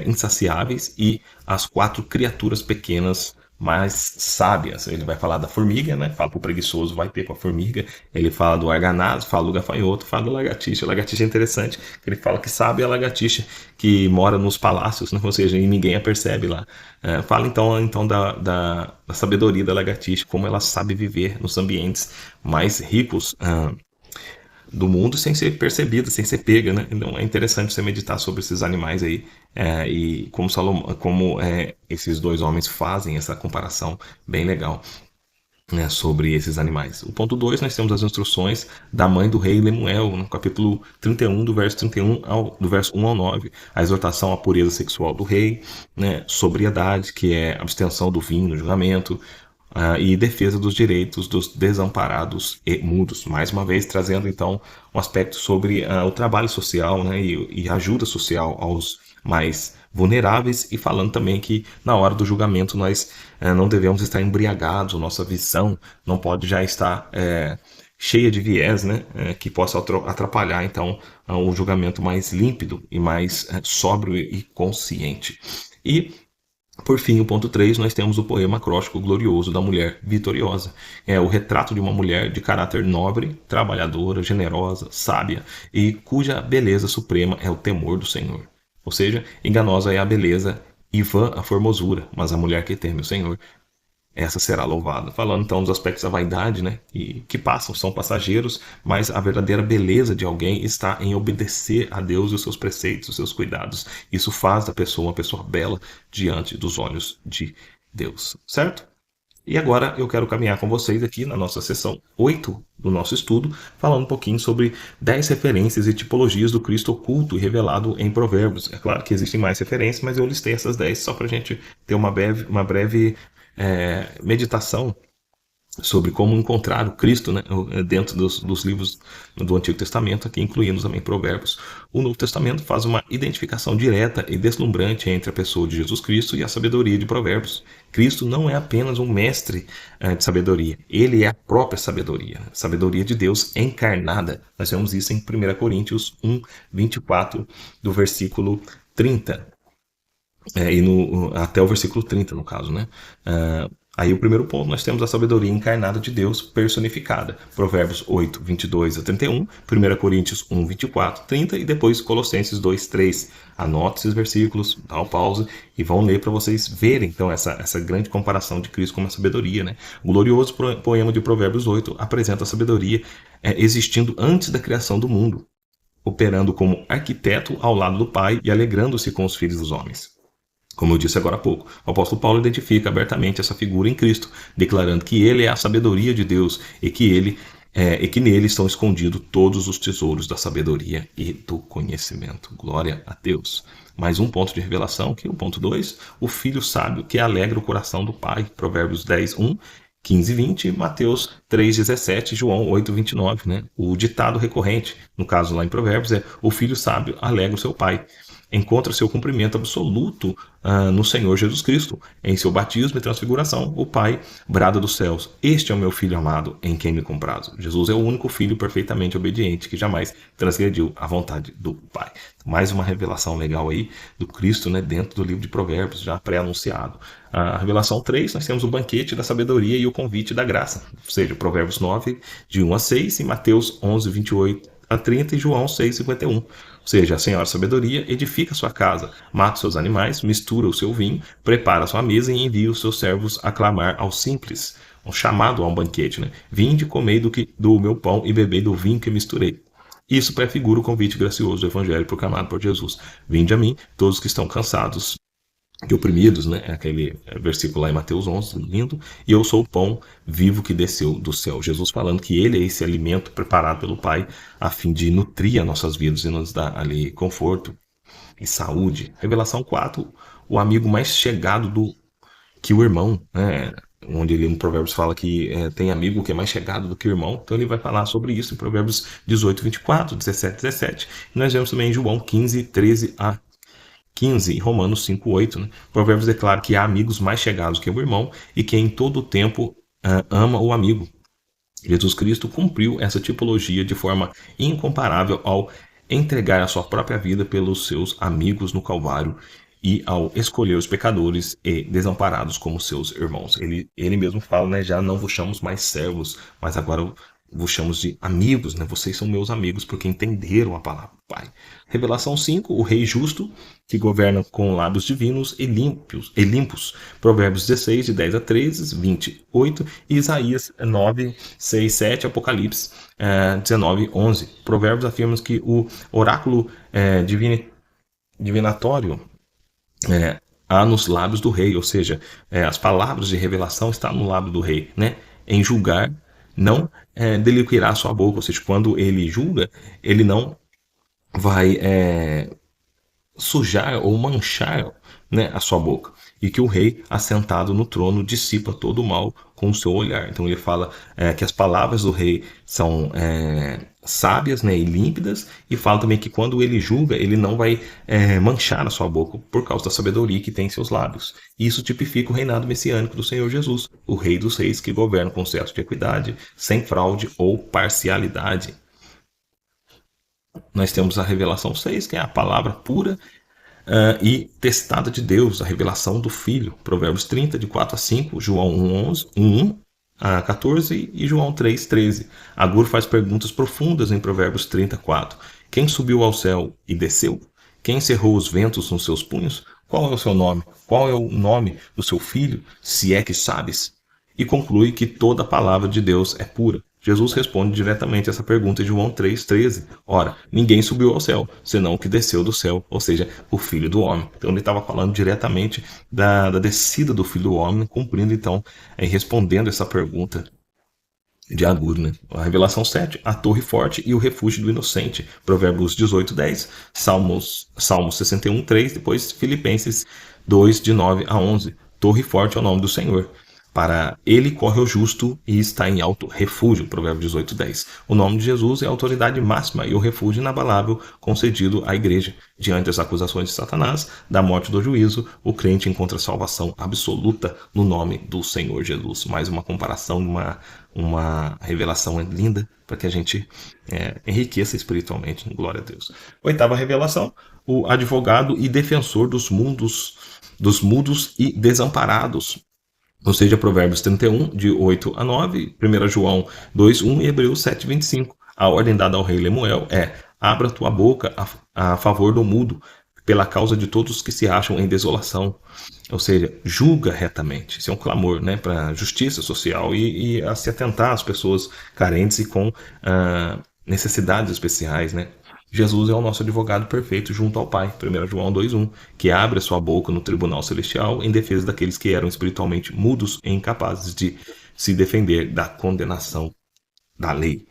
S1: insaciáveis e as 4 criaturas pequenas mais sábias. Ele vai falar da formiga, né? Fala pro preguiçoso, vai ter com a formiga. Ele fala do arganaz, fala do gafanhoto, fala da lagartixa. A lagartixa é interessante, que ele fala que sábia é a lagartixa que mora nos palácios, né? Ou seja, e ninguém a percebe lá. Fala então da sabedoria da lagartixa, como ela sabe viver nos ambientes mais ricos do mundo sem ser percebida, sem ser pega, né? Então é interessante você meditar sobre esses animais aí e como esses dois homens fazem essa comparação bem legal, né, sobre esses animais. O ponto 2, nós temos as instruções da mãe do rei Lemuel, no capítulo 31, do verso 1 ao 9, a exortação à pureza sexual do rei, né, sobriedade, que é abstenção do vinho no julgamento, e defesa dos direitos dos desamparados e mudos. Mais uma vez, trazendo então um aspecto sobre o trabalho social, né, e ajuda social aos mais vulneráveis, e falando também que na hora do julgamento nós não devemos estar embriagados, nossa visão não pode já estar cheia de viés, né, que possa atrapalhar então um julgamento mais límpido e mais sóbrio e consciente. E por fim, o ponto 3, nós temos o poema acróstico glorioso da mulher vitoriosa. É o retrato de uma mulher de caráter nobre, trabalhadora, generosa, sábia e cuja beleza suprema é o temor do Senhor. Ou seja, enganosa é a beleza e vã a formosura, mas a mulher que teme o Senhor, essa será louvada. Falando então dos aspectos da vaidade, né, e que passam, são passageiros, mas a verdadeira beleza de alguém está em obedecer a Deus e os seus preceitos, os seus cuidados. Isso faz da pessoa uma pessoa bela diante dos olhos de Deus, certo? E agora eu quero caminhar com vocês aqui na nossa sessão 8 do nosso estudo, falando um pouquinho sobre 10 referências e tipologias do Cristo oculto e revelado em Provérbios. É claro que existem mais referências, mas eu listei essas 10 só para a gente ter uma breve meditação sobre como encontrar o Cristo, né, dentro dos livros do Antigo Testamento, aqui incluindo também Provérbios. O Novo Testamento faz uma identificação direta e deslumbrante entre a pessoa de Jesus Cristo e a sabedoria de Provérbios. Cristo não é apenas um mestre de sabedoria, ele é a própria sabedoria, a sabedoria de Deus encarnada. Nós vemos isso em 1 Coríntios 1, 24, do versículo 30. Até o versículo 30, no caso, né? Aí o primeiro ponto, nós temos a sabedoria encarnada de Deus personificada. Provérbios 8, 22 a 31, 1 Coríntios 1, 24, 30 e depois Colossenses 2, 3. Anote esses versículos, dá uma pausa e vão ler para vocês verem então essa grande comparação de Cristo com a sabedoria, né? O glorioso poema de Provérbios 8 apresenta a sabedoria existindo antes da criação do mundo, operando como arquiteto ao lado do Pai e alegrando-se com os filhos dos homens. Como eu disse agora há pouco, o apóstolo Paulo identifica abertamente essa figura em Cristo, declarando que ele é a sabedoria de Deus e que nele estão escondidos todos os tesouros da sabedoria e do conhecimento. Glória a Deus. Mais um ponto de revelação, que é o ponto 2, o filho sábio que alegra o coração do pai. Provérbios 10, 1, 15, 20, Mateus 3, 17, João 8, 29. Né? O ditado recorrente, no caso lá em Provérbios, é: o filho sábio alegra o seu pai. Encontra seu cumprimento absoluto no Senhor Jesus Cristo. Em seu batismo e transfiguração, o Pai brada dos céus: este é o meu Filho amado, em quem me comprazo. Jesus é o único Filho perfeitamente obediente que jamais transgrediu a vontade do Pai. Mais uma revelação legal aí do Cristo, né, dentro do livro de Provérbios, já pré-anunciado. A revelação 3, nós temos o banquete da sabedoria e o convite da graça. Ou seja, Provérbios 9, de 1 a 6, e Mateus 11, 28 a 30 e João 6, 51. Ou seja, a senhora sabedoria edifica sua casa, mata seus animais, mistura o seu vinho, prepara sua mesa e envia os seus servos a clamar aos simples. Um chamado a um banquete, né? Vinde, comei do meu pão e bebei do vinho que misturei. Isso prefigura o convite gracioso do evangelho proclamado por Jesus. Vinde a mim, todos que estão cansados e oprimidos, né? Aquele versículo lá em Mateus 11, lindo. E eu sou o pão vivo que desceu do céu. Jesus falando que ele é esse alimento preparado pelo Pai a fim de nutrir as nossas vidas e nos dar ali conforto e saúde. Revelação 4, o amigo mais chegado que o irmão, né? Onde ele no Provérbios fala que tem amigo que é mais chegado do que o irmão. Então ele vai falar sobre isso em Provérbios 18, 24, 17, 17. E nós vemos também em João 15, 13 a 15 e Romanos 5, 8. Né? Provérbios declara que há amigos mais chegados que o irmão e que em todo o tempo ama o amigo. Jesus Cristo cumpriu essa tipologia de forma incomparável ao entregar a sua própria vida pelos seus amigos no Calvário e ao escolher os pecadores e desamparados como seus irmãos. Ele mesmo fala, né, já não vos chamamos mais servos, mas agora vos chamamos de amigos, né? Vocês são meus amigos porque entenderam a palavra do Pai. Revelação 5, o Rei justo, que governa com lábios divinos e limpos. Provérbios 16, de 10 a 13, 28, e Isaías 9, 6, 7, Apocalipse 19, 11. Provérbios afirma que o oráculo divinatório há nos lábios do rei, ou seja, as palavras de revelação estão no lábio do rei, né? Em julgar, não deliquirá a sua boca, ou seja, quando ele julga, ele não vai sujar ou manchar, né, a sua boca. E que o rei, assentado no trono, dissipa todo o mal com o seu olhar. Então ele fala que as palavras do rei são sábias, né, e límpidas, e fala também que quando ele julga, ele não vai manchar a sua boca por causa da sabedoria que tem em seus lábios. Isso tipifica o reinado messiânico do Senhor Jesus, o Rei dos Reis, que governa com senso de equidade, sem fraude ou parcialidade. Nós temos a revelação 6, que é a palavra pura e testada de Deus, a revelação do Filho. Provérbios 30, de 4 a 5, João 1 a 14 e João 3, 13. Agur faz perguntas profundas em Provérbios 34. Quem subiu ao céu e desceu? Quem cerrou os ventos nos seus punhos? Qual é o seu nome? Qual é o nome do seu filho, se é que sabes? E conclui que toda a palavra de Deus é pura. Jesus responde diretamente essa pergunta em João 3,13. Ora, ninguém subiu ao céu, senão o que desceu do céu, ou seja, o Filho do Homem. Então ele estava falando diretamente da descida do Filho do Homem, cumprindo então e respondendo essa pergunta de Agur, né? A revelação 7, a torre forte e o refúgio do inocente. Provérbios 18, 10, Salmos 61, 3, depois Filipenses 2, de 9 a 11. Torre forte é o nome do Senhor. Para ele corre o justo e está em alto refúgio. Provérbios 18, 10. O nome de Jesus é a autoridade máxima e o refúgio inabalável concedido à igreja. Diante das acusações de Satanás, da morte e do juízo, o crente encontra salvação absoluta no nome do Senhor Jesus. Mais uma comparação, uma revelação linda para que a gente enriqueça espiritualmente. Glória a Deus. Oitava revelação, o advogado e defensor dos mudos e desamparados. Ou seja, Provérbios 31, de 8 a 9, 1 João 2, 1 e Hebreus 7, 25. A ordem dada ao rei Lemuel é: abra tua boca a favor do mudo, pela causa de todos que se acham em desolação. Ou seja, julga retamente. Isso é um clamor, né, para justiça social e a se atentar às pessoas carentes e com necessidades especiais, né? Jesus é o nosso advogado perfeito junto ao Pai, 1 João 2,1, que abre a sua boca no tribunal celestial em defesa daqueles que eram espiritualmente mudos e incapazes de se defender da condenação da lei.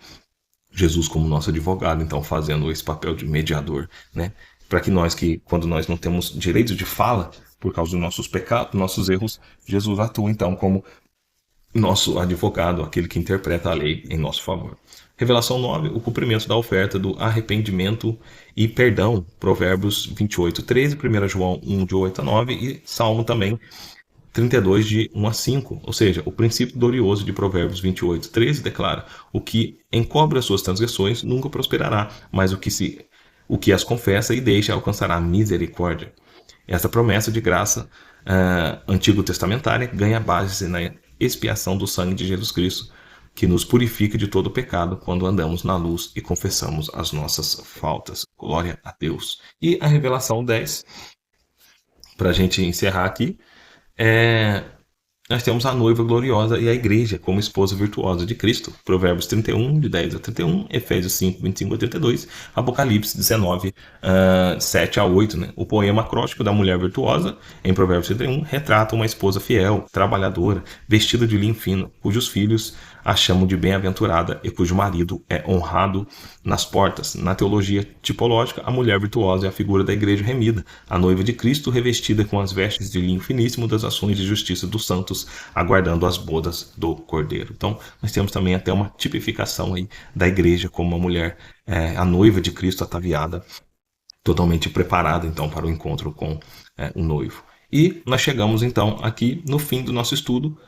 S1: Jesus como nosso advogado, então, fazendo esse papel de mediador, né? Para que quando nós não temos direito de fala, por causa dos nossos pecados, nossos erros, Jesus atua, então, como nosso advogado, aquele que interpreta a lei em nosso favor. Revelação 9, o cumprimento da oferta do arrependimento e perdão. Provérbios 28, 13, 1 João 1, de 8 a 9 e Salmo também 32, de 1 a 5. Ou seja, o princípio glorioso de Provérbios 28, 13 declara: o que encobre as suas transgressões nunca prosperará, mas o que as confessa e deixa alcançará misericórdia. Essa promessa de graça antigo testamentária ganha base na expiação do sangue de Jesus Cristo, que nos purifica de todo pecado quando andamos na luz e confessamos as nossas faltas. Glória a Deus. E a revelação 10, para a gente encerrar aqui, nós temos a noiva gloriosa e a igreja como esposa virtuosa de Cristo. Provérbios 31, de 10 a 31, Efésios 5, 25 a 32, Apocalipse 19, 7 a 8. Né? O poema acróstico da mulher virtuosa, em Provérbios 31, retrata uma esposa fiel, trabalhadora, vestida de linho fino, cujos filhos a chamam de bem-aventurada e cujo marido é honrado nas portas. Na teologia tipológica, a mulher virtuosa é a figura da igreja remida, a noiva de Cristo revestida com as vestes de linho finíssimo das ações de justiça dos santos, aguardando as bodas do Cordeiro. Então, nós temos também até uma tipificação aí da igreja como uma mulher, a noiva de Cristo ataviada, totalmente preparada então para o encontro com o noivo. E nós chegamos então aqui no fim do nosso estudo,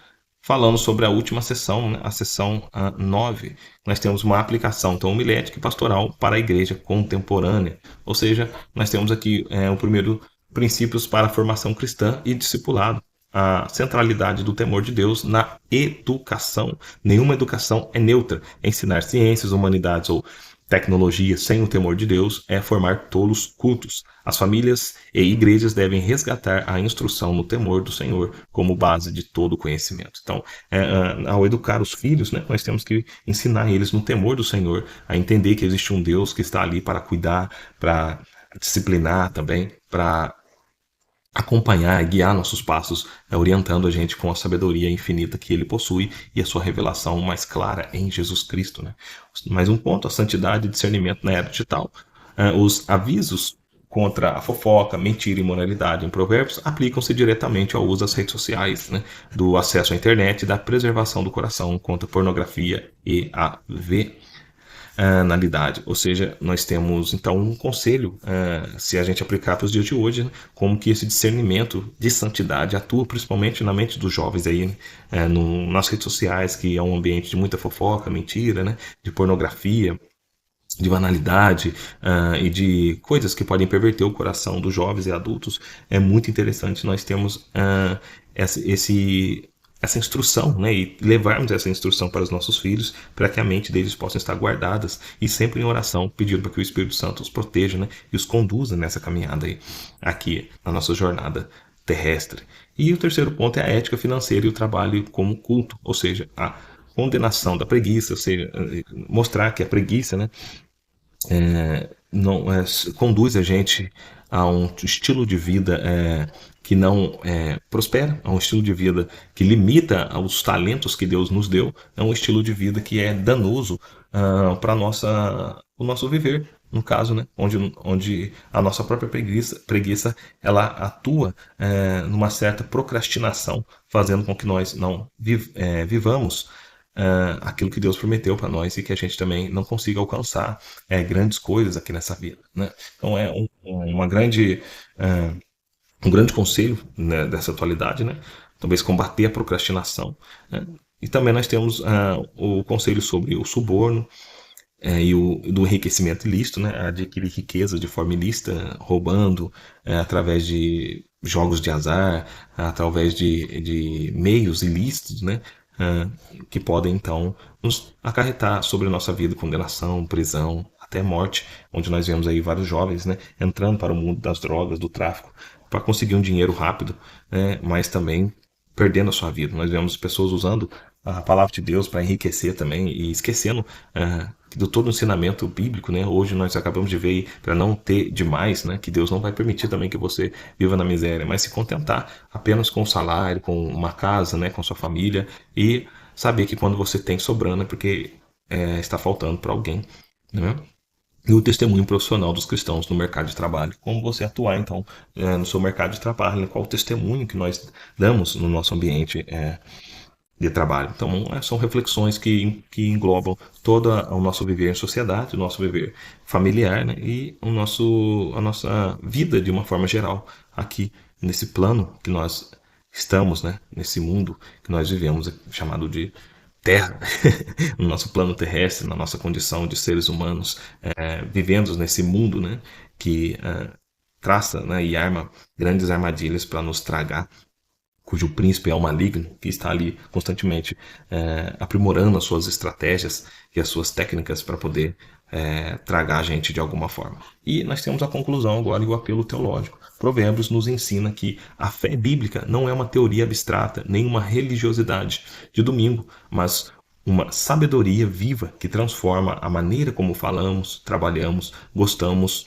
S1: falando sobre a última sessão, né? A sessão 9. Nós temos uma aplicação então homilética e pastoral para a igreja contemporânea. Ou seja, nós temos aqui o primeiro princípios para a formação cristã e discipulado. A centralidade do temor de Deus na educação. Nenhuma educação é neutra. Ensinar ciências, humanidades ou tecnologia sem o temor de Deus é formar tolos cultos. As famílias e igrejas devem resgatar a instrução no temor do Senhor como base de todo o conhecimento. Então, ao educar os filhos, né, nós temos que ensinar eles no temor do Senhor, a entender que existe um Deus que está ali para cuidar, para disciplinar também, para acompanhar e guiar nossos passos, orientando a gente com a sabedoria infinita que ele possui e a sua revelação mais clara em Jesus Cristo. Né? Mais um ponto, a santidade e discernimento na era digital. Os avisos contra a fofoca, mentira e imoralidade em Provérbios aplicam-se diretamente ao uso das redes sociais, né? Do acesso à internet e da preservação do coração contra a pornografia e a analidade. Ou seja, nós temos então um conselho, se a gente aplicar para os dias de hoje, né, como que esse discernimento de santidade atua principalmente na mente dos jovens aí, né, nas redes sociais, que é um ambiente de muita fofoca, mentira, né, de pornografia, de banalidade e de coisas que podem perverter o coração dos jovens e adultos. É muito interessante nós temos essa instrução, né, e levarmos essa instrução para os nossos filhos, para que a mente deles possa estar guardadas e sempre em oração, pedindo para que o Espírito Santo os proteja, né, e os conduza nessa caminhada aí, aqui na nossa jornada terrestre. E o terceiro ponto é a ética financeira e o trabalho como culto, ou seja, a condenação da preguiça, ou seja, mostrar que a preguiça, né, não conduz a gente a um estilo de vida que não prospera, a um estilo de vida que limita os talentos que Deus nos deu, é um estilo de vida que é danoso para o nosso viver, no caso, né, onde a nossa própria preguiça ela atua numa certa procrastinação, fazendo com que nós não vivamos aquilo que Deus prometeu para nós e que a gente também não consiga alcançar grandes coisas aqui nessa vida, né? Então é um grande conselho, né, dessa atualidade, né? Talvez combater a procrastinação, né? E também nós temos o conselho sobre o suborno do enriquecimento ilícito, né? Adquirir riqueza de forma ilícita, roubando através de jogos de azar, através de meios ilícitos, né? Que podem então nos acarretar sobre a nossa vida condenação, prisão, até morte, onde nós vemos aí vários jovens, né, entrando para o mundo das drogas, do tráfico, para conseguir um dinheiro rápido, né, mas também perdendo a sua vida. Nós vemos pessoas usando a palavra de Deus para enriquecer também e esquecendo do todo o ensinamento bíblico, né? Hoje nós acabamos de ver para não ter demais, né? Que Deus não vai permitir também que você viva na miséria, mas se contentar apenas com o salário, com uma casa, né? Com sua família e saber que quando você tem sobrando é porque está faltando para alguém, né? E o testemunho profissional dos cristãos no mercado de trabalho. Como você atuar, então, no seu mercado de trabalho, né? Qual o testemunho que nós damos no nosso ambiente de trabalho. Então, são reflexões que englobam todo o nosso viver em sociedade, o nosso viver familiar, né? E a nossa vida de uma forma geral, aqui nesse plano que nós estamos, né? Nesse mundo que nós vivemos, chamado de Terra, no nosso plano terrestre, na nossa condição de seres humanos, vivendo nesse mundo, né? Que traça, né? E arma grandes armadilhas para nos tragar, cujo príncipe é o maligno, que está ali constantemente aprimorando as suas estratégias e as suas técnicas para poder tragar a gente de alguma forma. E nós temos a conclusão agora e o apelo teológico. Provérbios nos ensina que a fé bíblica não é uma teoria abstrata, nem uma religiosidade de domingo, mas uma sabedoria viva que transforma a maneira como falamos, trabalhamos, gostamos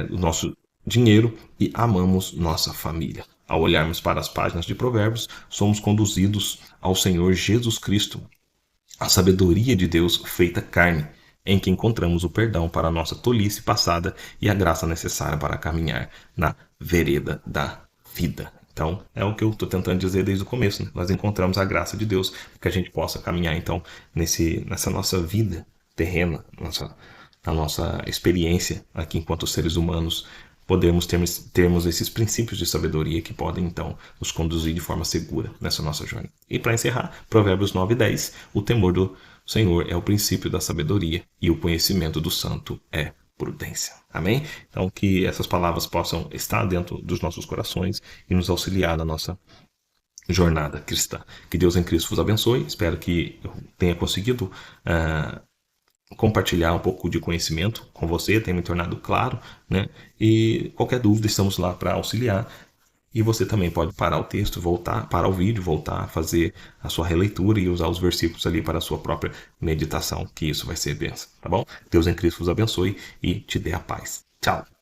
S1: do nosso dinheiro e amamos nossa família. Ao olharmos para as páginas de Provérbios, somos conduzidos ao Senhor Jesus Cristo, a sabedoria de Deus feita carne, em que encontramos o perdão para a nossa tolice passada e a graça necessária para caminhar na vereda da vida. Então, é o que eu estou tentando dizer desde o começo, né? Nós encontramos a graça de Deus para que a gente possa caminhar, então, nessa nossa vida terrena, na nossa experiência aqui enquanto seres humanos, podemos termos esses princípios de sabedoria que podem, então, nos conduzir de forma segura nessa nossa jornada. E para encerrar, Provérbios 9:10, o temor do Senhor é o princípio da sabedoria e o conhecimento do santo é prudência. Amém? Então, que essas palavras possam estar dentro dos nossos corações e nos auxiliar na nossa jornada cristã. Que Deus em Cristo vos abençoe. Espero que eu tenha conseguido compartilhar um pouco de conhecimento com você, tenha me tornado claro, né? E qualquer dúvida, estamos lá para auxiliar. E você também pode parar o texto, voltar, parar o vídeo, voltar a fazer a sua releitura e usar os versículos ali para a sua própria meditação, que isso vai ser bênção, tá bom? Deus em Cristo vos abençoe e te dê a paz. Tchau!